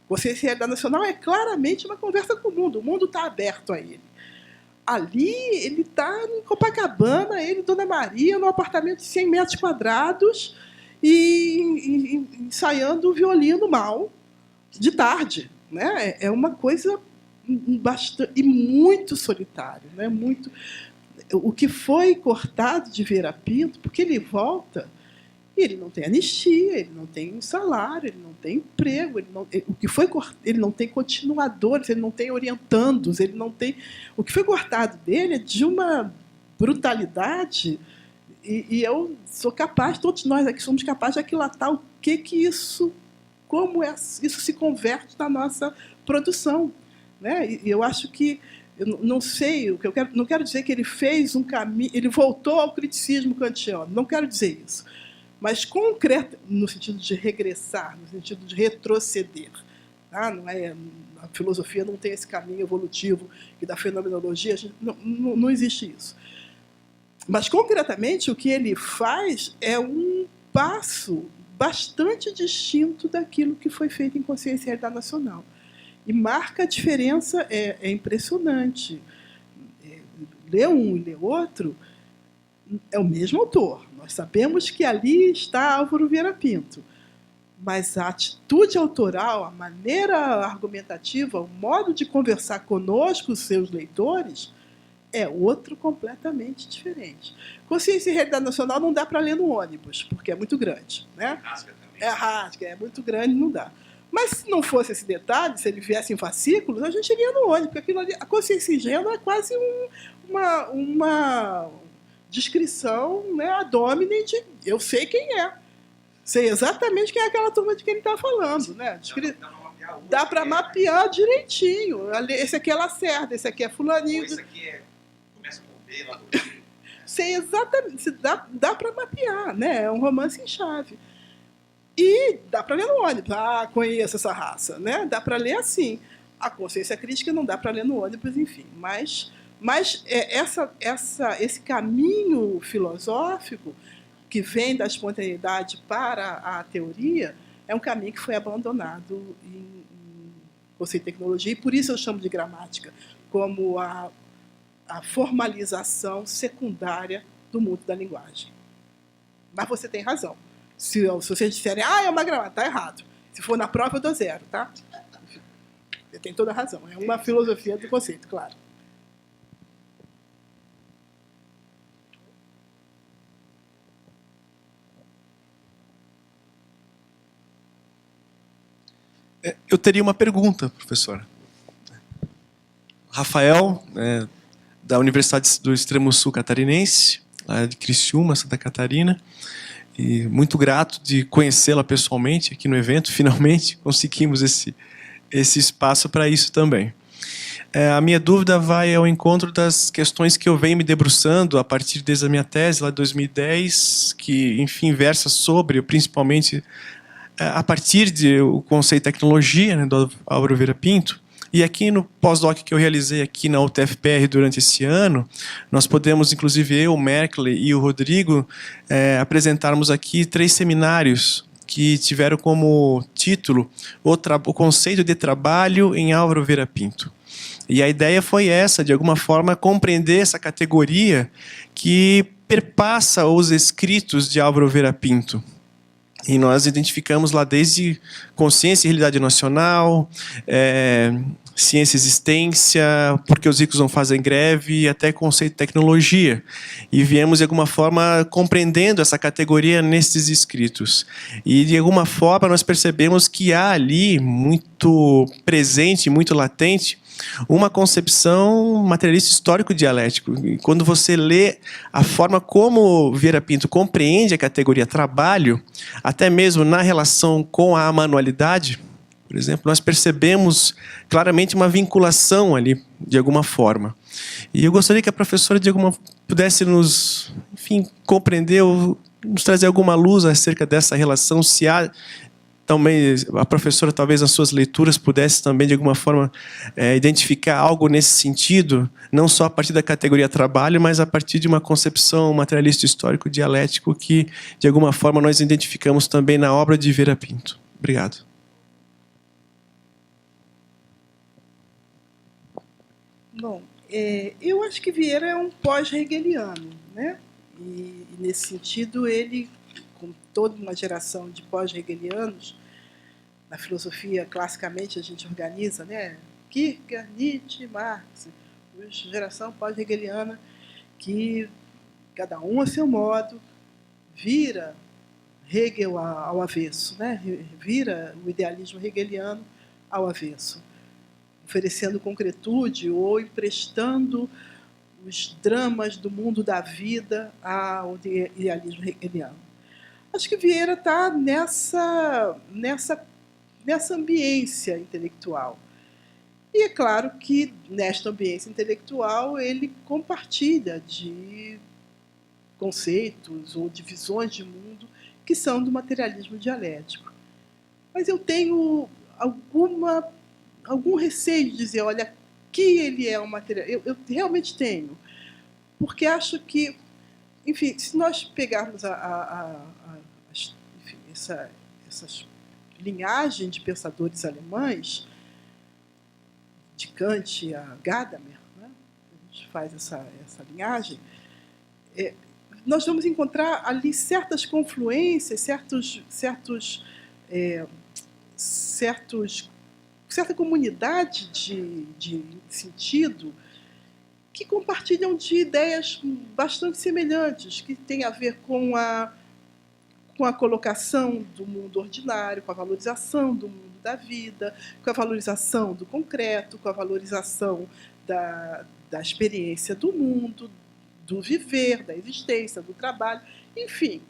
consciência e realidade nacional é claramente uma conversa com o mundo está aberto a ele. Ali, ele está em Copacabana, ele e Dona Maria, num apartamento de 100 metros quadrados, e ensaiando o violino mal, de tarde. Né? É uma coisa bastante, e muito solitário. Né? Muito, o que foi cortado de Vieira Pinto, porque ele volta, e ele não tem anistia, ele não tem salário, ele não tem emprego, ele não tem continuadores, ele não tem orientandos, ele não tem. O que foi cortado dele é de uma brutalidade, e eu sou capaz, todos nós aqui somos capazes de aquilatar o que isso, como isso se converte na nossa produção. Né? E eu acho que, eu não sei, não quero dizer que ele fez um caminho, ele voltou ao criticismo kantiano, não quero dizer isso. Mas concreto, no sentido de regressar, no sentido de retroceder. Tá? Não é, a filosofia não tem esse caminho evolutivo e da fenomenologia, não existe isso. Mas, concretamente, o que ele faz é um passo bastante distinto daquilo que foi feito em Consciência e Realidade Nacional. E marca a diferença, é impressionante. Ler um e ler outro, é o mesmo autor. Nós sabemos que ali está Álvaro Vieira Pinto, mas a atitude autoral, a maneira argumentativa, o modo de conversar conosco, os seus leitores, é outro completamente diferente. Consciência e Realidade Nacional não dá para ler no ônibus, porque é muito grande. Né? Rasga, é muito grande, não dá. Mas se não fosse esse detalhe, se ele viesse em fascículos, a gente iria no ônibus, porque aquilo ali, a consciência ingênua é quase uma descrição, né, ad hominem de eu sei quem é. Sei exatamente quem é aquela turma de quem ele está falando. Né? Dá para mapear direitinho. Esse aqui é Lacerda, esse aqui é fulaninho. Esse aqui começa com B lá do... Sei exatamente. Dá para mapear. Né? É um romance em chave. E dá para ler no ônibus. Conheço essa raça. Né? Dá para ler assim. A consciência crítica não dá para ler no ônibus, enfim. Mas esse caminho filosófico que vem da espontaneidade para a teoria é um caminho que foi abandonado em conceito de tecnologia, e por isso eu chamo de gramática, como a formalização secundária do mundo da linguagem. Mas você tem razão. Se vocês disserem, é uma gramática, está errado. Se for na prova, eu dou 0, tá? Você tem toda a razão. É uma filosofia do conceito, claro. Eu teria uma pergunta, professora. Rafael, da Universidade do Extremo Sul Catarinense, lá de Criciúma, Santa Catarina, e muito grato de conhecê-la pessoalmente aqui no evento. Finalmente conseguimos esse espaço para isso também. A minha dúvida vai ao encontro das questões que eu venho me debruçando a partir desde a minha tese, lá de 2010, que, enfim, versa sobre, principalmente, a partir do conceito de tecnologia, né, do Álvaro Vieira Pinto. E aqui no pós-doc que eu realizei aqui na UTFPR durante esse ano, nós podemos, inclusive eu, o Merkley e o Rodrigo, apresentarmos aqui 3 seminários que tiveram como título o conceito de trabalho em Álvaro Vieira Pinto. E a ideia foi essa, de alguma forma, compreender essa categoria que perpassa os escritos de Álvaro Vieira Pinto. E nós identificamos lá desde consciência e realidade nacional, ciência e existência, porque os ricos não fazem greve, até conceito de tecnologia. E viemos, de alguma forma, compreendendo essa categoria nesses escritos. E, de alguma forma, nós percebemos que há ali, muito presente, muito latente, uma concepção materialista histórico-dialético. Quando você lê a forma como Vieira Pinto compreende a categoria trabalho, até mesmo na relação com a manualidade, por exemplo, nós percebemos claramente uma vinculação ali, de alguma forma. E eu gostaria que a professora pudesse nos, enfim, compreender ou nos trazer alguma luz acerca dessa relação, se há também a professora, talvez nas suas leituras, pudesse também, de alguma forma, identificar algo nesse sentido, não só a partir da categoria trabalho, mas a partir de uma concepção materialista histórico-dialético que, de alguma forma, nós identificamos também na obra de Vieira Pinto. Obrigado. Bom, eu acho que Vieira é um pós-hegeliano, né? E nesse sentido, ele, com toda uma geração de pós-hegelianos, na filosofia, classicamente, a gente organiza, né? Kierkegaard, Nietzsche, Marx, geração pós-hegeliana, que cada um a seu modo vira Hegel ao avesso, né? Vira o idealismo hegeliano ao avesso, oferecendo concretude ou emprestando os dramas do mundo da vida ao idealismo hegeliano. Acho que Vieira está nessa ambiência intelectual. E é claro que, nesta ambiência intelectual, ele compartilha de conceitos ou de visões de mundo que são do materialismo dialético. Mas eu tenho algum receio de dizer, olha, que ele é um material. Eu realmente tenho, porque acho que, enfim, se nós pegarmos enfim, essas linhagens de pensadores alemães, de Kant a Gadamer, né? A gente faz essa linhagem, nós vamos encontrar ali certas confluências, certa comunidade de sentido que compartilham de ideias bastante semelhantes, que têm a ver com a colocação do mundo ordinário, com a valorização do mundo da vida, com a valorização do concreto, com a valorização da experiência do mundo, do viver, da existência, do trabalho, enfim.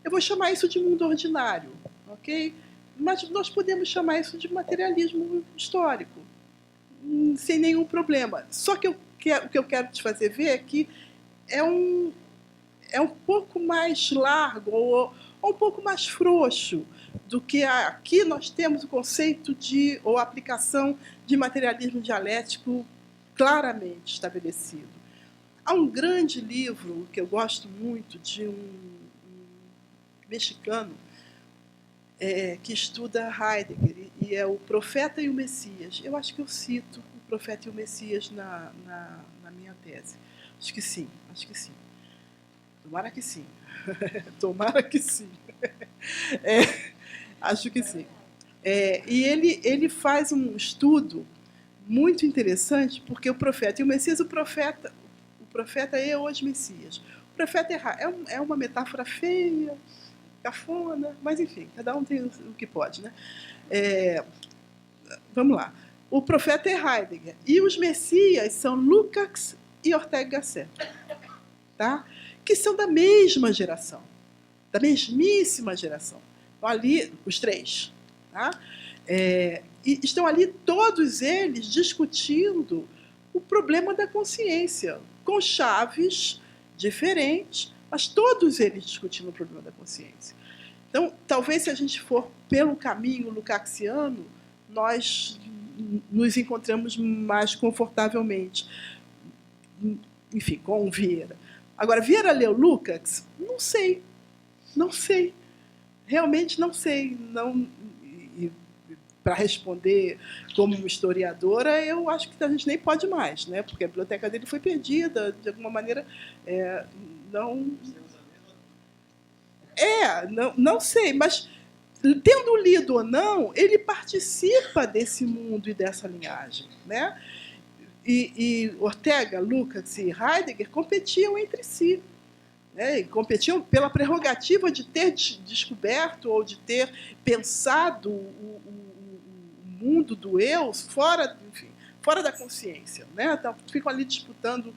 Eu vou chamar isso de mundo ordinário, ok? Mas nós podemos chamar isso de materialismo histórico, sem nenhum problema. Só que o que eu quero te fazer ver é que é um pouco mais largo ou um pouco mais frouxo do que aqui nós temos o conceito ou a aplicação de materialismo dialético claramente estabelecido. Há um grande livro que eu gosto muito de um mexicano que estuda Heidegger, e é o Profeta e o Messias. Eu acho que eu cito o Profeta e o Messias na minha tese. Acho que sim. Tomara que sim. Tomara que sim. Acho que sim. E ele faz um estudo muito interessante, porque o Profeta e o Messias, o profeta é os Messias. O profeta é uma metáfora feia, cafona, mas enfim, cada um tem o que pode, né? Vamos lá. O profeta é Heidegger e os Messias são Lukács e Ortega y Gasset, tá? Que são da mesma geração, da mesmíssima geração. Estão ali os três, tá? E estão ali todos eles discutindo o problema da consciência, com chaves diferentes, mas todos eles discutindo o problema da consciência. Então, talvez se a gente for pelo caminho lukácsiano, nós nos encontramos mais confortavelmente, enfim, com o Vieira. Agora, Vieira leu Lukács? Não sei. Realmente não sei. Para responder como uma historiadora, eu acho que a gente nem pode mais, né? Porque a biblioteca dele foi perdida, de alguma maneira. Não sei, mas tendo lido ou não, ele participa desse mundo e dessa linhagem, né? E Ortega, Lukács e Heidegger competiam entre si, né? E competiam pela prerrogativa de ter descoberto ou de ter pensado o mundo do eu fora da consciência, né? Então, ficam ali disputando,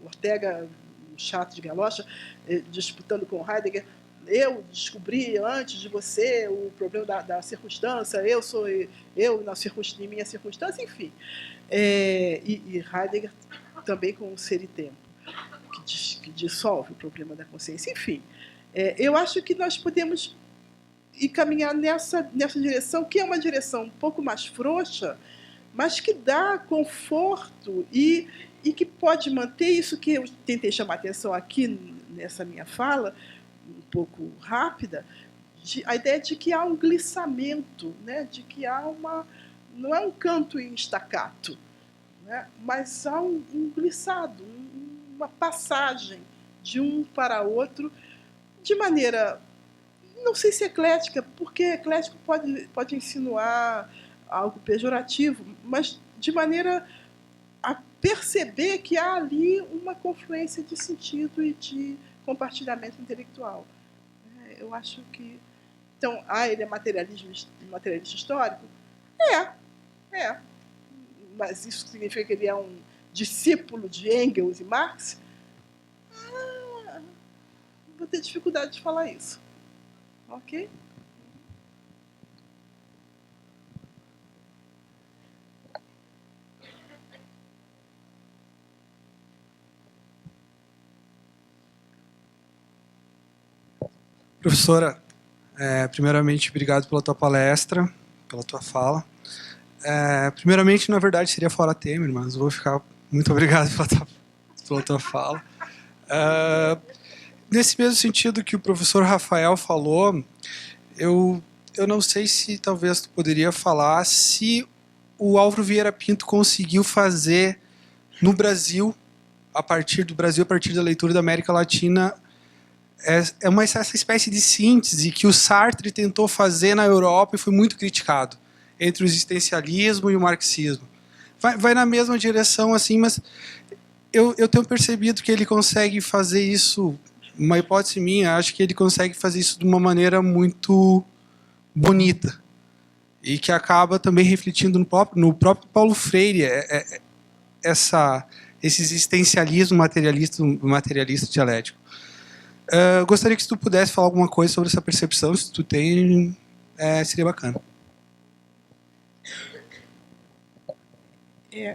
Ortega, o chato de galocha, disputando com Heidegger. Eu descobri antes de você o problema da circunstância, eu sou eu em minha circunstância, enfim. E Heidegger também com o Ser e Tempo, que dissolve o problema da consciência. Enfim, eu acho que nós podemos ir caminhar nessa direção, que é uma direção um pouco mais frouxa, mas que dá conforto e que pode manter isso que eu tentei chamar a atenção aqui nessa minha fala, um pouco rápida, a ideia de que há um glissamento, né? De que há não é um canto em staccato, né? Mas há um glissado, uma passagem de um para outro de maneira, não sei se eclética, porque eclético pode insinuar algo pejorativo, mas de maneira a perceber que há ali uma confluência de sentido e de compartilhamento intelectual. Eu acho que... Então, ele é materialista histórico? É. Mas isso significa que ele é um discípulo de Engels e Marx? Vou ter dificuldade de falar isso. Ok? Professora, primeiramente, obrigado pela tua palestra, pela tua fala. Primeiramente, na verdade, seria fora Temer, mas vou ficar muito obrigado pela tua fala. Nesse mesmo sentido que o professor Rafael falou, eu não sei se talvez tu poderia falar se o Álvaro Vieira Pinto conseguiu fazer no Brasil, a partir da leitura da América Latina, essa espécie de síntese que o Sartre tentou fazer na Europa e foi muito criticado, entre o existencialismo e o marxismo. Vai na mesma direção, assim, mas eu tenho percebido que ele consegue fazer isso, uma hipótese minha, acho que ele consegue fazer isso de uma maneira muito bonita e que acaba também refletindo no próprio Paulo Freire, esse existencialismo materialista dialético. Gostaria que tu pudesse falar alguma coisa sobre essa percepção, se tu tem, seria bacana.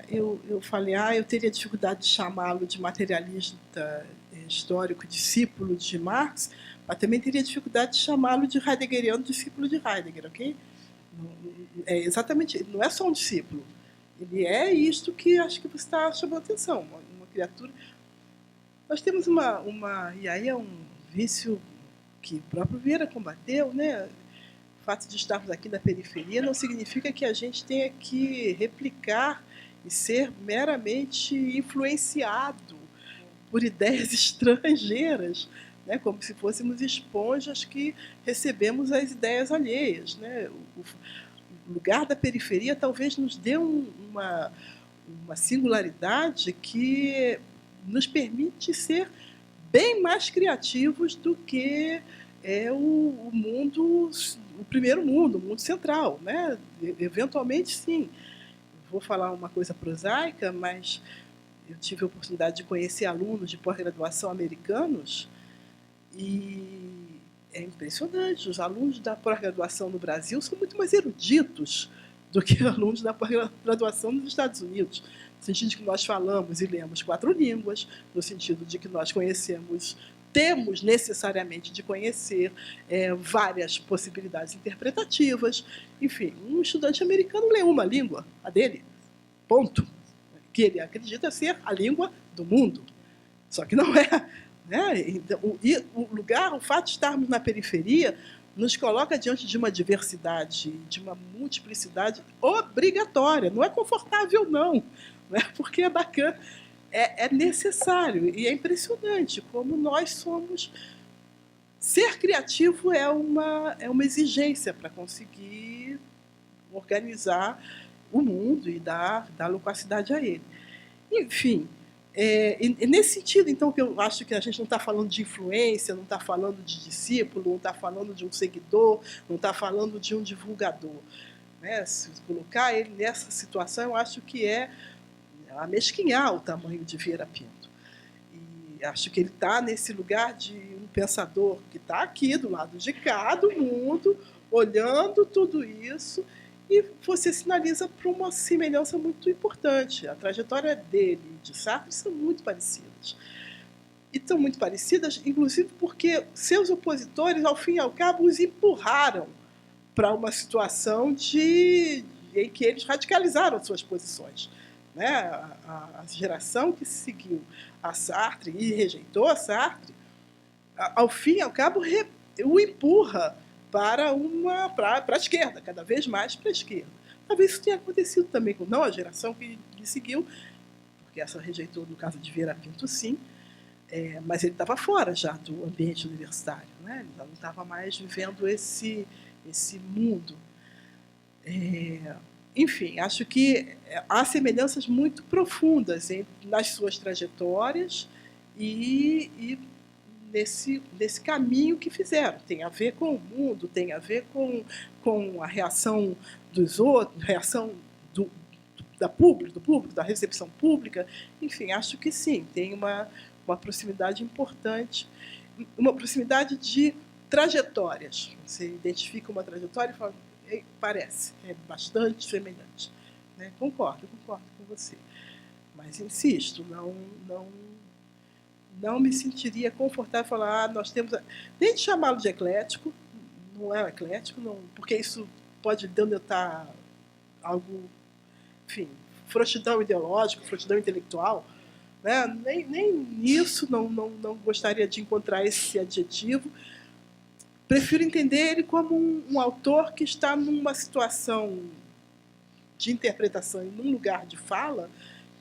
Eu falei, eu teria dificuldade de chamá-lo de materialista histórico, discípulo de Marx, mas também teria dificuldade de chamá-lo de heideggeriano, discípulo de Heidegger, ok? Exatamente, não é só um discípulo. Ele é isto que acho que você está chamando atenção, uma criatura... Nós temos e aí é um vício que o próprio Vieira combateu, né? O fato de estarmos aqui na periferia não significa que a gente tenha que replicar e ser meramente influenciado por ideias estrangeiras, né? Como se fôssemos esponjas que recebemos as ideias alheias, né? O lugar da periferia talvez nos dê uma singularidade que nos permite ser bem mais criativos do que o mundo, o primeiro mundo, o mundo central, né? Eventualmente, sim. Vou falar uma coisa prosaica, mas eu tive a oportunidade de conhecer alunos de pós-graduação americanos e é impressionante. Os alunos da pós-graduação no Brasil são muito mais eruditos do que alunos da pós-graduação nos Estados Unidos. No sentido de que nós falamos e lemos 4 línguas, no sentido de que nós temos necessariamente de conhecer várias possibilidades interpretativas. Enfim, um estudante americano lê uma língua, a dele, ponto, que ele acredita ser a língua do mundo. Só que não é. Né? Então, o fato de estarmos na periferia nos coloca diante de uma diversidade, de uma multiplicidade obrigatória. Não é confortável, não, porque é bacana, é necessário. E é impressionante como nós somos... Ser criativo é uma exigência para conseguir organizar o mundo e dar loquacidade a ele. Enfim, nesse sentido, então, que eu acho que a gente não está falando de influência, não está falando de discípulo, não está falando de um seguidor, não está falando de um divulgador. Né? Se colocar ele nessa situação, eu acho que é amesquinhar o tamanho de Vieira Pinto. E acho que ele está nesse lugar de um pensador que está aqui, do lado de cá do mundo, olhando tudo isso, e você sinaliza para uma semelhança muito importante. A trajetória dele e de Sartre são muito parecidas. E são muito parecidas, inclusive porque seus opositores, ao fim e ao cabo, os empurraram para uma situação em que eles radicalizaram suas posições. Né? A geração que seguiu a Sartre e rejeitou a Sartre, ao fim e ao cabo, o empurra para a esquerda, cada vez mais para a esquerda. Talvez isso tenha acontecido também com não a geração que lhe seguiu, porque essa rejeitou, no caso de Vieira Pinto, sim, mas ele estava fora já do ambiente universitário, né? Ele não estava mais vivendo esse mundo. Enfim, acho que há semelhanças muito profundas nas suas trajetórias e nesse caminho que fizeram. Tem a ver com o mundo, tem a ver com a reação dos outros, reação do público, da recepção pública. Enfim, acho que sim, tem uma proximidade importante, uma proximidade de trajetórias. Você identifica uma trajetória e fala, parece, é bastante semelhante. Né? Concordo com você. Mas, insisto, não me sentiria confortável em falar, nós temos... Nem de chamá-lo de eclético, não é eclético, não, porque isso pode denotar algo, enfim, frouxidão ideológica, frouxidão intelectual. Né? Nem nisso não gostaria de encontrar esse adjetivo. Prefiro entender ele como um autor que está numa situação de interpretação e num lugar de fala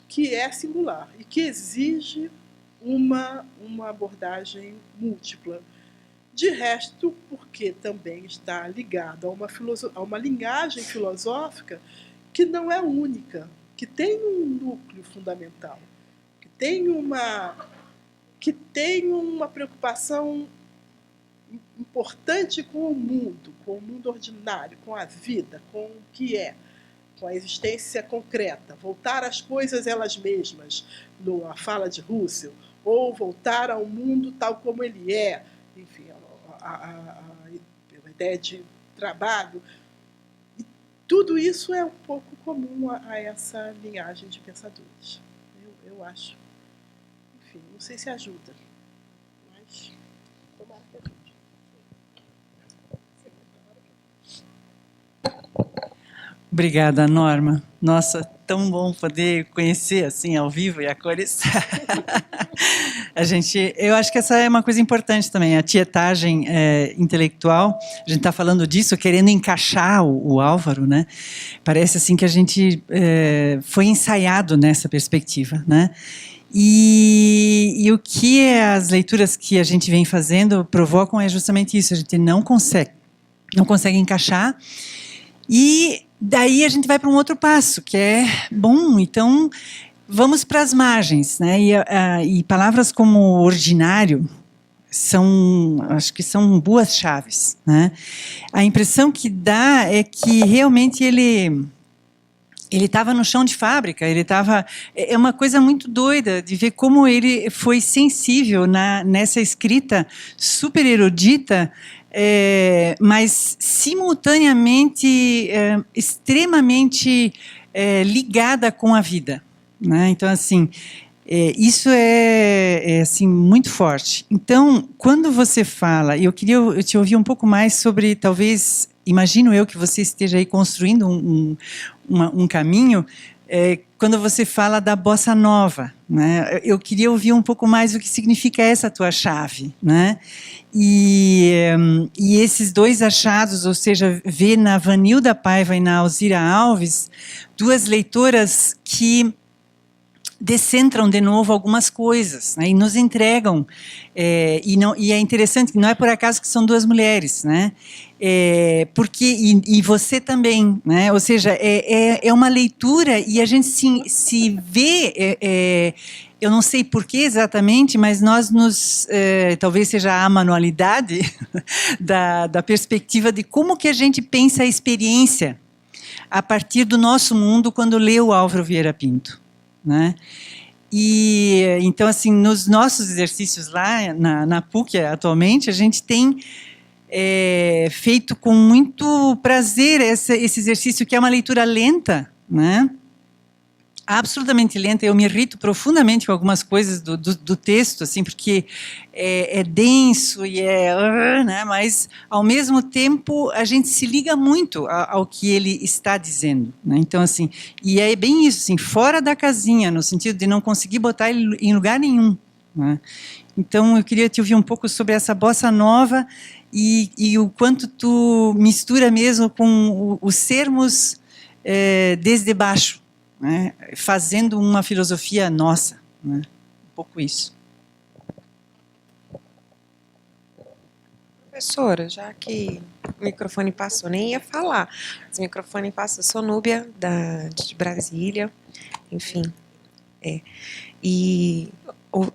que é singular e que exige uma abordagem múltipla. De resto, porque também está ligado a uma linhagem filosófica que não é única, que tem um núcleo fundamental, que tem uma preocupação importante com o mundo ordinário, com a vida, com o que é, com a existência concreta, voltar às coisas elas mesmas, na fala de Russell, ou voltar ao mundo tal como ele é, enfim, a ideia de trabalho. E tudo isso é um pouco comum a essa linhagem de pensadores. Eu acho. Enfim, não sei se ajuda, mas tomara que ajude. Obrigada, Norma. Nossa, tão bom poder conhecer assim ao vivo e a cores. Eu acho que essa é uma coisa importante também, a tietagem intelectual. A gente está falando disso, querendo encaixar o Álvaro, né? Parece assim que a gente foi ensaiado nessa perspectiva, né? E o que as leituras que a gente vem fazendo provocam é justamente isso. A gente não consegue encaixar. E daí a gente vai para um outro passo, que é, bom, então vamos para as margens, né? E palavras como ordinário acho que são boas chaves, né? A impressão que dá é que realmente ele estava no chão de fábrica, é uma coisa muito doida de ver como ele foi sensível nessa escrita super erudita, mas simultaneamente extremamente ligada com a vida, né? Então, assim, isso é assim, muito forte. Então, quando você fala, eu queria te ouvir um pouco mais sobre, talvez, imagino eu que você esteja aí construindo um caminho, quando você fala da bossa nova, né? Eu queria ouvir um pouco mais o que significa essa tua chave, né? E esses dois achados, ou seja, ver na Vanilda Paiva e na Alzira Alves, duas leitoras que descentram de novo algumas coisas, né, e nos entregam, e é interessante que não é por acaso que são duas mulheres, né, porque e você também, né, ou seja, é uma leitura e a gente se vê, eu não sei por que exatamente, mas nós talvez seja a manualidade da perspectiva de como que a gente pensa a experiência a partir do nosso mundo quando lê o Álvaro Vieira Pinto, né? E então, assim, nos nossos exercícios lá na PUC atualmente, a gente tem feito com muito prazer esse exercício, que é uma leitura lenta, né? Absolutamente lenta. Eu me irrito profundamente com algumas coisas do texto, assim, porque é denso e né? Mas, ao mesmo tempo, a gente se liga muito ao que ele está dizendo, né? Então, assim, e é bem isso, assim, fora da casinha, no sentido de não conseguir botar ele em lugar nenhum, né? Então, eu queria te ouvir um pouco sobre essa bossa nova e o quanto tu mistura mesmo com os sermos desde baixo, né? Fazendo uma filosofia nossa, né? Um pouco isso. Professora, já que o microfone passou, nem ia falar, mas o microfone passou. Sou Núbia, de Brasília, enfim. E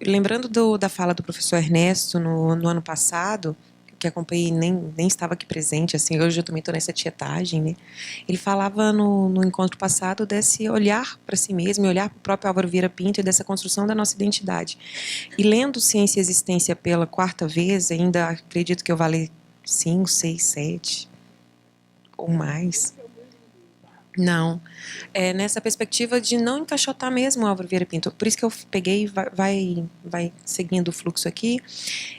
lembrando da fala do professor Ernesto no ano passado, que acompanhei, nem estava aqui presente, assim, hoje eu também estou nessa tietagem, né? Ele falava no encontro passado desse olhar para si mesmo, e olhar para o próprio Álvaro Vieira Pinto e dessa construção da nossa identidade. E lendo Ciência e Existência pela 4ª vez, ainda acredito que eu vou ler 5, 6, 7 ou mais. Não. Nessa perspectiva de não encaixotar mesmo o Álvaro Vieira Pinto. Por isso que eu peguei, vai seguindo o fluxo aqui,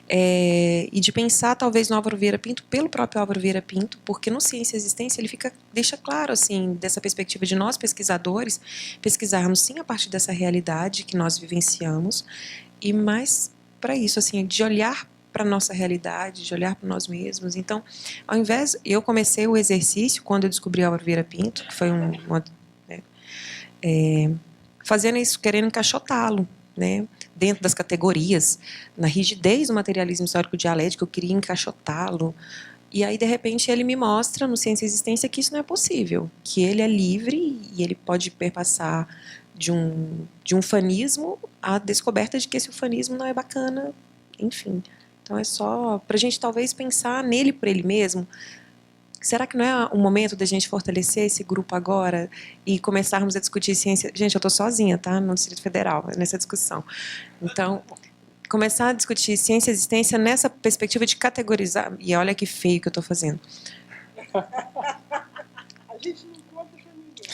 e de pensar talvez no Álvaro Vieira Pinto pelo próprio Álvaro Vieira Pinto, porque no Ciência e Existência ele deixa claro, assim, dessa perspectiva de nós pesquisadores, pesquisarmos sim a partir dessa realidade que nós vivenciamos, e mais para isso, assim, de olhar para a nossa realidade, de olhar para nós mesmos. Então, ao invés, eu comecei o exercício quando eu descobri Álvaro Vieira Pinto, que foi fazendo isso, querendo encaixotá-lo, né, dentro das categorias, na rigidez do materialismo histórico dialético, eu queria encaixotá-lo. E aí, de repente, ele me mostra, no Ciência e Existência, que isso não é possível, que ele é livre e ele pode perpassar de um fanismo à descoberta de que esse ufanismo não é bacana, enfim. Então é só para a gente talvez pensar nele por ele mesmo. Será que não é o momento da gente fortalecer esse grupo agora e começarmos a discutir ciência? Gente, eu estou sozinha, tá? No Distrito Federal, nessa discussão. Então, começar a discutir ciência e existência nessa perspectiva de categorizar. E olha que feio que eu estou fazendo. A gente não conta pra ninguém.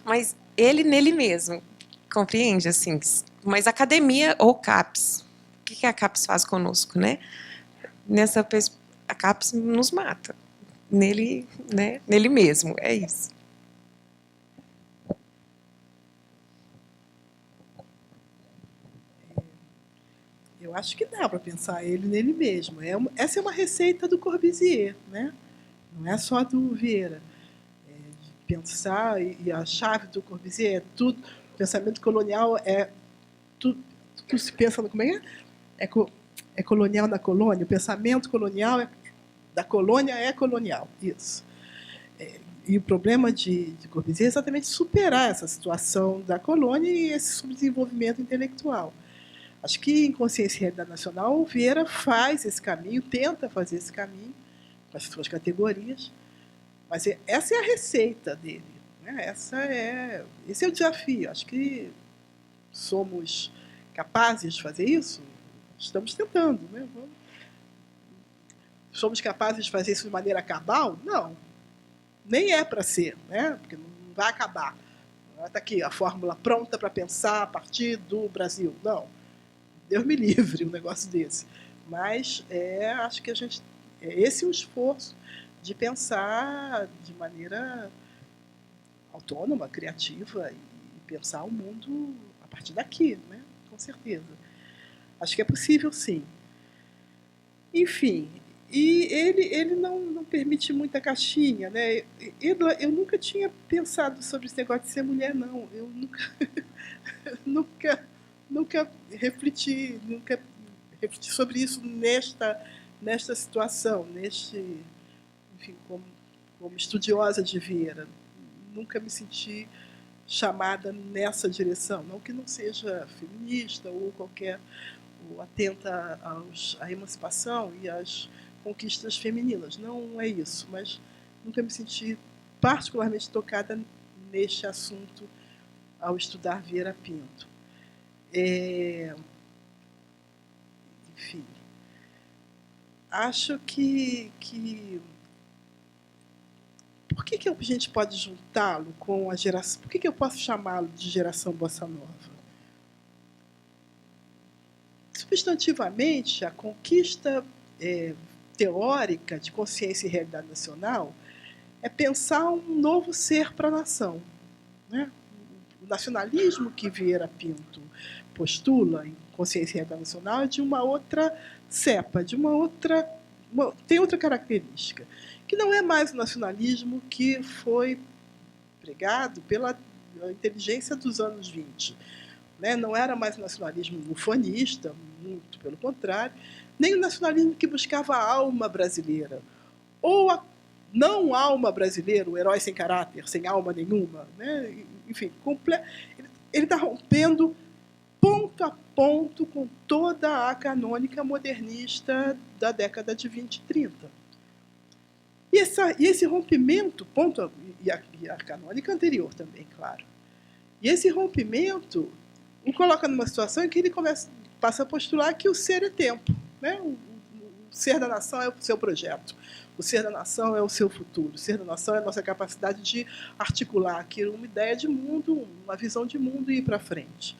Mas ele nele mesmo, compreende? Assim, mas academia ou CAPES? O que a CAPES faz conosco, né? A CAPES nos mata. Nele, né? Nele mesmo, é isso. Eu acho que dá para pensar ele nele mesmo. Essa é uma receita do Corbusier, né? Não é só do Vieira. De pensar, e a chave do Corbusier é tudo. O pensamento colonial é tudo que se pensa no. Como é? É colonial na colônia. O pensamento colonial da colônia é colonial. Isso. E o problema de Corbusier é exatamente superar essa situação da colônia e esse subdesenvolvimento intelectual. Acho que em Consciência e Realidade Nacional, o Vieira faz esse caminho, tenta fazer esse caminho, com as suas categorias, mas essa é a receita dele, né? Esse é o desafio. Acho que somos capazes de fazer isso? Estamos tentando, né? Somos capazes de fazer isso de maneira cabal? Não. Nem é para ser, né? Porque não vai acabar. Está aqui a fórmula pronta para pensar a partir do Brasil. Não. Deus me livre um negócio desse. Mas acho que esse é o esforço de pensar de maneira autônoma, criativa e pensar o mundo a partir daqui, né? Com certeza. Acho que é possível, sim. Enfim, e ele não permite muita caixinha, né? Eu nunca tinha pensado sobre esse negócio de ser mulher, não. Eu nunca refleti sobre isso nesta situação, enfim, como estudiosa de Vieira. Nunca me senti chamada nessa direção, não que não seja feminista ou atenta à emancipação e às conquistas femininas, não é isso, mas nunca me senti particularmente tocada neste assunto ao estudar Vieira Pinto. Enfim, acho que por que a gente pode juntá-lo com a geração? Por que eu posso chamá-lo de geração bossa nova? Substantivamente, a conquista teórica de consciência e realidade nacional é pensar um novo ser para a nação, né? O nacionalismo que Vieira Pinto postula consciência e realidade nacional é de uma outra cepa, tem outra característica, que não é mais o nacionalismo que foi pregado pela inteligência dos anos 20. Né? Não era mais o nacionalismo ufanista, muito pelo contrário, nem o nacionalismo que buscava a alma brasileira, ou a não alma brasileira, o herói sem caráter, sem alma nenhuma. Né? Enfim, ele está rompendo ponto a ponto com toda a canônica modernista da década de 20 e 30. E esse rompimento, e a canônica anterior também, claro, e esse rompimento o coloca numa situação em que ele passa a postular que o ser é tempo. Né? O ser da nação é o seu projeto. O ser da nação é o seu futuro. O ser da nação é a nossa capacidade de articular aqui uma ideia de mundo, uma visão de mundo e ir para frente.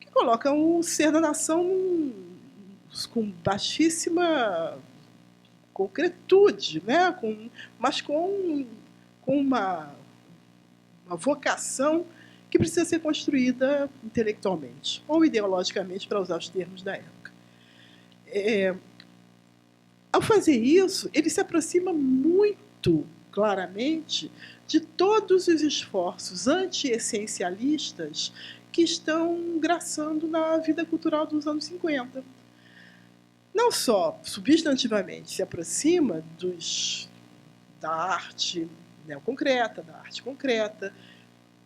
Que coloca o ser da nação com baixíssima concretude, né? Mas com uma vocação que precisa ser construída intelectualmente ou ideologicamente, para usar os termos da época. Ao fazer isso, ele se aproxima muito claramente de todos os esforços anti-essencialistas que estão graçando na vida cultural dos anos 50. Não só substantivamente se aproxima da arte neoconcreta, da arte concreta.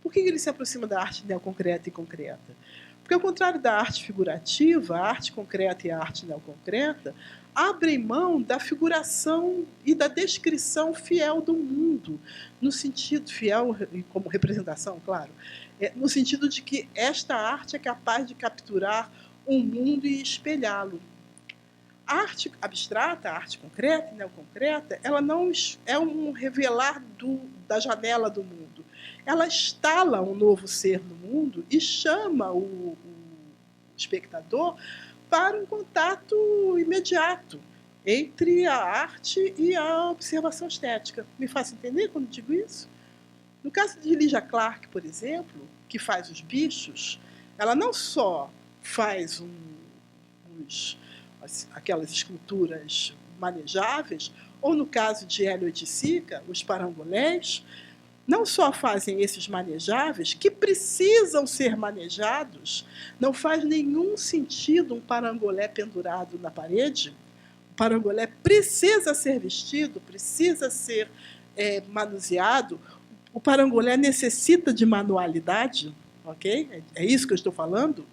Por que ele se aproxima da arte neoconcreta e concreta? Porque, ao contrário da arte figurativa, a arte concreta e a arte neoconcreta abrem mão da figuração e da descrição fiel do mundo, no sentido fiel como representação, claro, no sentido de que esta arte é capaz de capturar um mundo e espelhá-lo. A arte abstrata, a arte concreta e neoconcreta, ela não é um revelar da janela do mundo. Ela instala um novo ser no mundo e chama o espectador para um contato imediato entre a arte e a observação estética. Me faço entender quando digo isso? No caso de Lygia Clark, por exemplo, que faz os bichos, ela não só faz aquelas esculturas manejáveis, ou no caso de Hélio de Sica, os parangolés, não só fazem esses manejáveis, que precisam ser manejados. Não faz nenhum sentido um parangolé pendurado na parede. O parangolé precisa ser vestido, precisa ser manuseado. O parangolé necessita de manualidade, ok? É isso que eu estou falando.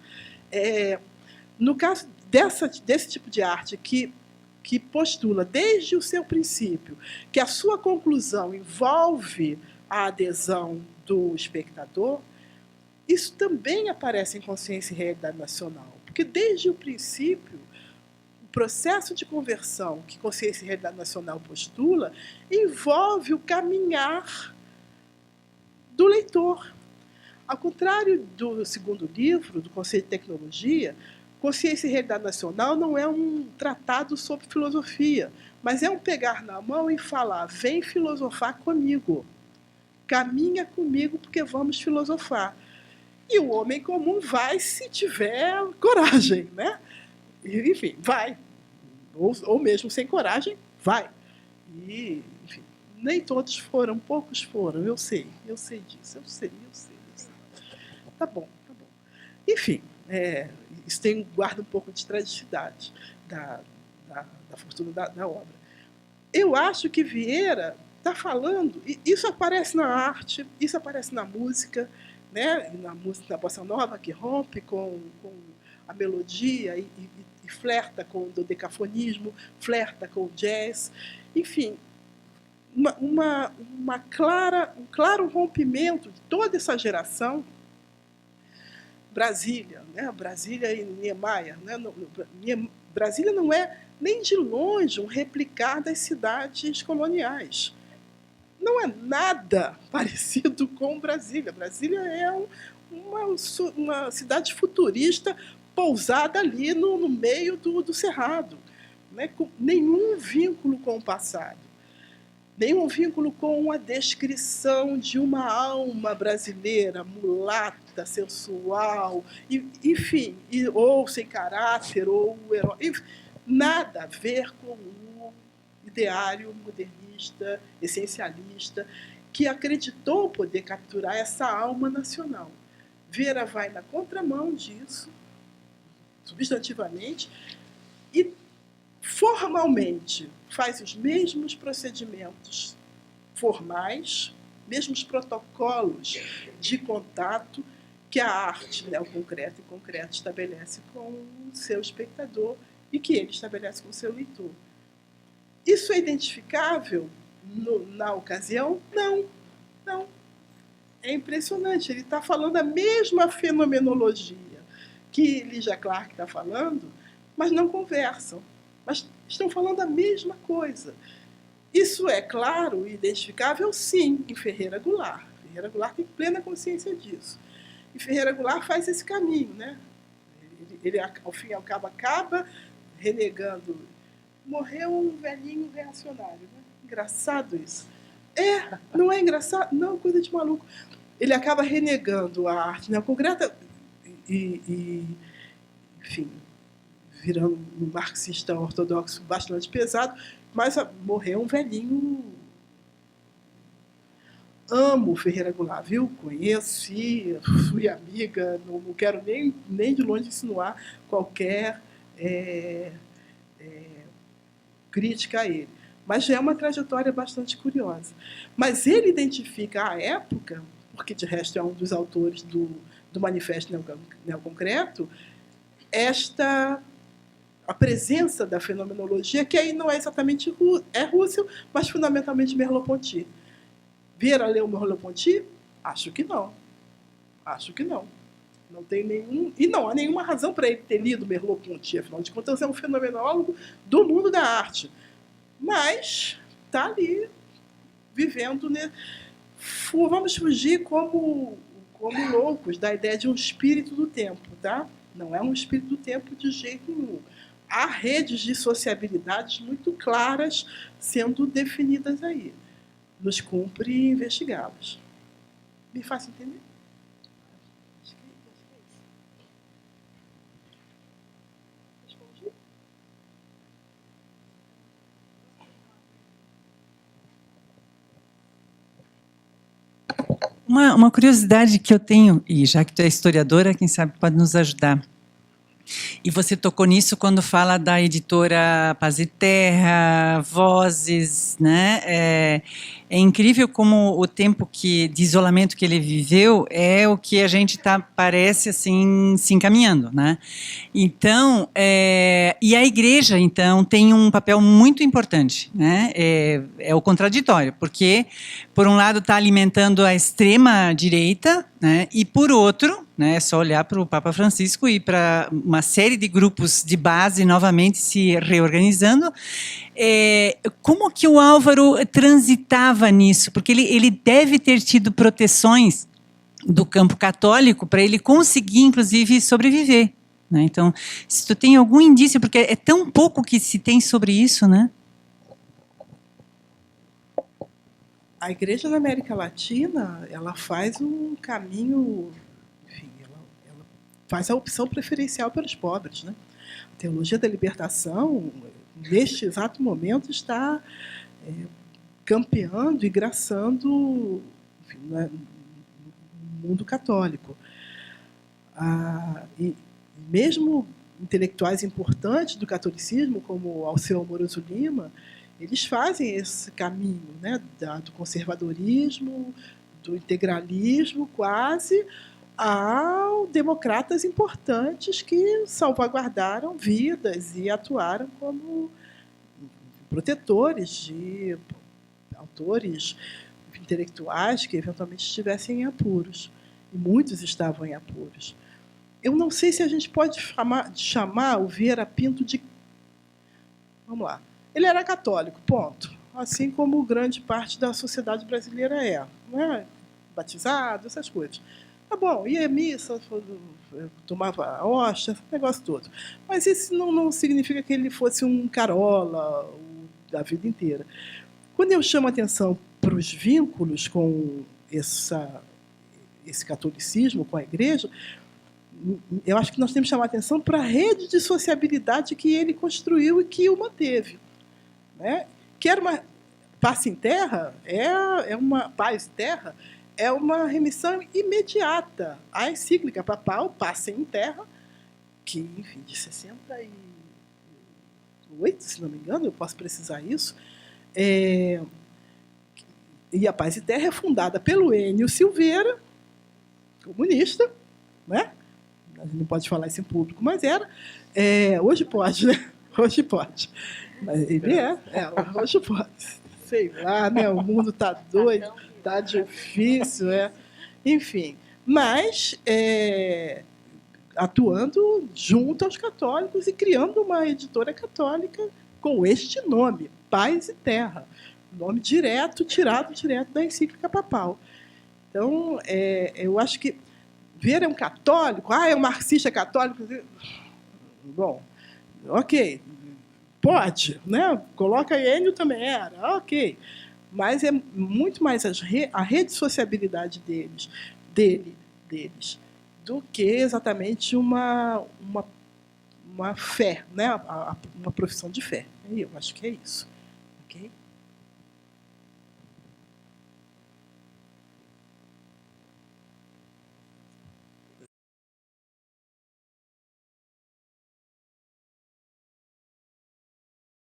No caso desse tipo de arte que postula desde o seu princípio que a sua conclusão envolve a adesão do espectador, isso também aparece em Consciência e Realidade Nacional, porque desde o princípio o processo de conversão que Consciência e Realidade Nacional postula envolve o caminhar do leitor. Ao contrário do segundo livro, do Conceito de Tecnologia, Consciência e Realidade Nacional não é um tratado sobre filosofia, mas é um pegar na mão e falar: vem filosofar comigo, caminha comigo porque vamos filosofar. E o homem comum vai se tiver coragem, né? Enfim, vai. Ou mesmo sem coragem, vai. E, enfim, nem todos foram, poucos foram, eu sei disso, eu sei. Tá bom. Enfim, isso guarda um pouco de tragicidade da fortuna da obra. Eu acho que Vieira está falando, e isso aparece na arte, isso aparece na música, né? Na música da bossa nova, que rompe com a melodia e flerta com o dodecafonismo, flerta com o jazz, enfim, um claro rompimento de toda essa geração. Brasília, né? Brasília e Niemeyer, né? Brasília não é nem de longe um replicar das cidades coloniais. Não é nada parecido com Brasília. Brasília é uma cidade futurista pousada ali no meio do cerrado, né? Com nenhum vínculo com o passado. nenhum vínculo com a descrição de uma alma brasileira, mulata, sensual, enfim, ou sem caráter, ou herói, nada a ver com o ideário modernista, essencialista, que acreditou poder capturar essa alma nacional. Vera vai na contramão disso, substantivamente, e formalmente faz os mesmos procedimentos formais, mesmos protocolos de contato que a arte neoconcreta e concreta estabelece com o seu espectador e que ele estabelece com o seu leitor. Isso é identificável na ocasião? Não, não. É impressionante, ele está falando a mesma fenomenologia que Lygia Clark está falando, mas não conversam. Mas estão falando a mesma coisa. Isso é claro e identificável, sim, em Ferreira Goulart. Ferreira Goulart tem plena consciência disso. E Ferreira Goulart faz esse caminho, né? Ele ao fim e ao cabo, acaba renegando. Morreu um velhinho reacionário. Né? Engraçado isso. Não é engraçado? Não, coisa de maluco. Ele acaba renegando a arte neoconcreta enfim, virando um marxista ortodoxo bastante pesado, mas morreu um velhinho. Amo Ferreira Goulart, viu? Conheci, fui amiga, não quero nem de longe insinuar qualquer crítica a ele. Mas é uma trajetória bastante curiosa. Mas ele identifica a época, porque de resto é um dos autores do Manifesto Neoconcreto, a presença da fenomenologia, que aí não é exatamente Russell, mas fundamentalmente Merleau-Ponty. Vera leu Merleau-Ponty? Acho que não. Acho que não. Não tem nenhum... E não há nenhuma razão para ele ter lido Merleau-Ponty, afinal de contas é um fenomenólogo do mundo da arte. Mas está ali, vivendo... Né? Vamos fugir como loucos da ideia de um espírito do tempo, tá? Não é um espírito do tempo de jeito nenhum. Há redes de sociabilidades muito claras sendo definidas aí. Nos cumpre investigá-las. Me faço entender? Acho que é isso. Respondi? Uma curiosidade que eu tenho, e já que tu é historiadora, quem sabe pode nos ajudar. E você tocou nisso quando fala da editora Paz e Terra, Vozes, né? É incrível como o tempo de isolamento que ele viveu é o que a gente parece assim se encaminhando, né? Então, e a igreja então tem um papel muito importante, né? É o contraditório, porque por um lado está alimentando a extrema direita, né? E por outro, né? É só olhar para o Papa Francisco e para uma série de grupos de base novamente se reorganizando. Como que o Álvaro transitava nisso? Porque ele deve ter tido proteções do campo católico para ele conseguir, inclusive, sobreviver. Né? Então, se tu tem algum indício, porque é tão pouco que se tem sobre isso, né? A Igreja na América Latina, ela faz um caminho, enfim, ela faz a opção preferencial pelos pobres, né? A teologia da libertação, neste exato momento, está campeando e graçando, enfim, no mundo católico. E mesmo intelectuais importantes do catolicismo, como Alceu Amoroso Lima, eles fazem esse caminho, né, do conservadorismo, do integralismo, quase, a democratas importantes que salvaguardaram vidas e atuaram como protetores de autores intelectuais que eventualmente estivessem em apuros. E muitos estavam em apuros. Eu não sei se a gente pode chamar o Vieira Pinto de... Vamos lá. Ele era católico, ponto. Assim como grande parte da sociedade brasileira é. Né? Batizado, essas coisas. Tá bom, ia à missa, tomava a hóstia, esse negócio todo. Mas isso não significa que ele fosse um carola da vida inteira. Quando eu chamo a atenção para os vínculos com esse catolicismo, com a igreja, eu acho que nós temos que chamar a atenção para a rede de sociabilidade que ele construiu e que o manteve, né? Que era uma paz em terra, paz em terra é uma remissão imediata. A encíclica papal Paz em Terra, que, enfim, de 68, se não me engano, eu posso precisar isso, e a Paz em Terra é fundada pelo Enio Silveira, comunista, né? A gente não pode falar isso em público, mas era. Hoje pode, né? Hoje pode. Mas ele hoje pode. Sei lá, né? O mundo está doido, está difícil, enfim. Mas atuando junto aos católicos e criando uma editora católica com este nome, Paz e Terra. Nome tirado direto da encíclica papal. Então, eu acho que Vieira é um católico, é um marxista católico. Bom, ok, pode, né? Coloca Enio também era, ok. Mas é muito mais a rede de sociabilidade deles do que exatamente uma fé, né? Uma profissão de fé. Eu acho que é isso.